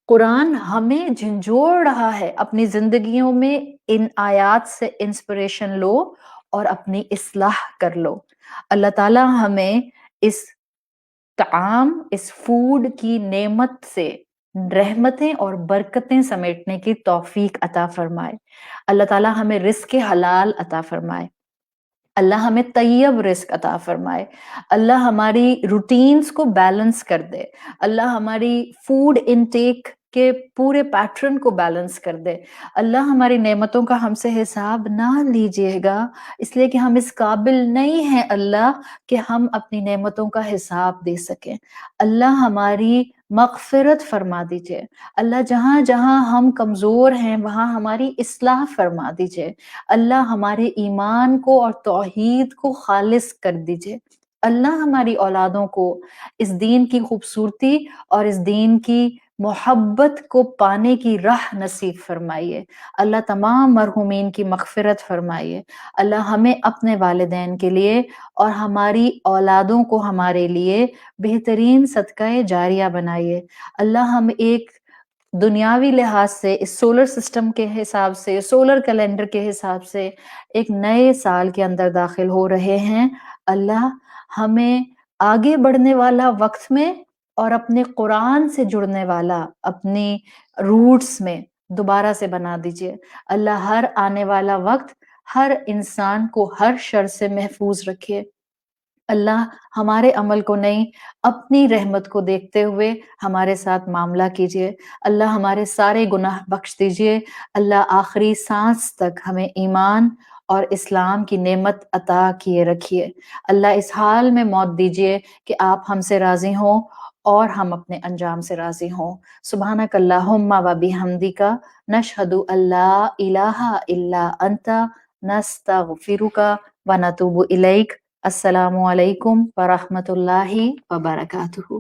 قرآن ہمیں جھنجھوڑ رہا ہے. اپنی زندگیوں میں ان آیات سے انسپریشن لو اور اپنی اصلاح کر لو. اللہ تعالی ہمیں اس طعام، اس فوڈ کی نعمت سے رحمتیں اور برکتیں سمیٹنے کی توفیق عطا فرمائے. اللہ تعالیٰ ہمیں رزق حلال عطا فرمائے. اللہ ہمیں طیب رزق عطا فرمائے. اللہ ہماری روٹینز کو بیلنس کر دے. اللہ ہماری فوڈ انٹیک کے پورے پیٹرن کو بیلنس کر دے. اللہ ہماری نعمتوں کا ہم سے حساب نہ لیجیے گا، اس لیے کہ ہم اس قابل نہیں ہیں اللہ کہ ہم اپنی نعمتوں کا حساب دے سکیں. اللہ ہماری مغفرت فرما دیجئے. اللہ جہاں جہاں ہم کمزور ہیں وہاں ہماری اصلاح فرما دیجئے. اللہ ہمارے ایمان کو اور توحید کو خالص کر دیجئے. اللہ ہماری اولادوں کو اس دین کی خوبصورتی اور اس دین کی محبت کو پانے کی راہ نصیب فرمائیے. اللہ تمام مرحومین کی مغفرت فرمائیے. اللہ ہمیں اپنے والدین کے لیے اور ہماری اولادوں کو ہمارے لیے بہترین صدقہ جاریہ بنائیے. اللہ ہم ایک دنیاوی لحاظ سے اس سولر سسٹم کے حساب سے، سولر کیلنڈر کے حساب سے ایک نئے سال کے اندر داخل ہو رہے ہیں. اللہ ہمیں آگے بڑھنے والا وقت میں اور اپنے قرآن سے جڑنے والا اپنی روٹس میں دوبارہ سے بنا دیجئے. اللہ ہر آنے والا وقت ہر انسان کو ہر شر سے محفوظ رکھے. اللہ ہمارے عمل کو نہیں، اپنی رحمت کو دیکھتے ہوئے ہمارے ساتھ معاملہ کیجئے. اللہ ہمارے سارے گناہ بخش دیجئے. اللہ آخری سانس تک ہمیں ایمان اور اسلام کی نعمت عطا کیے رکھیے. اللہ اس حال میں موت دیجئے کہ آپ ہم سے راضی ہوں اور ہم اپنے انجام سے راضی ہوں. سبحانک اللہم و بحمدک نشہد ان لا الہ الا انت نستغفرک و نتوب الیک. السلام علیکم ورحمۃ اللہ وبرکاتہ.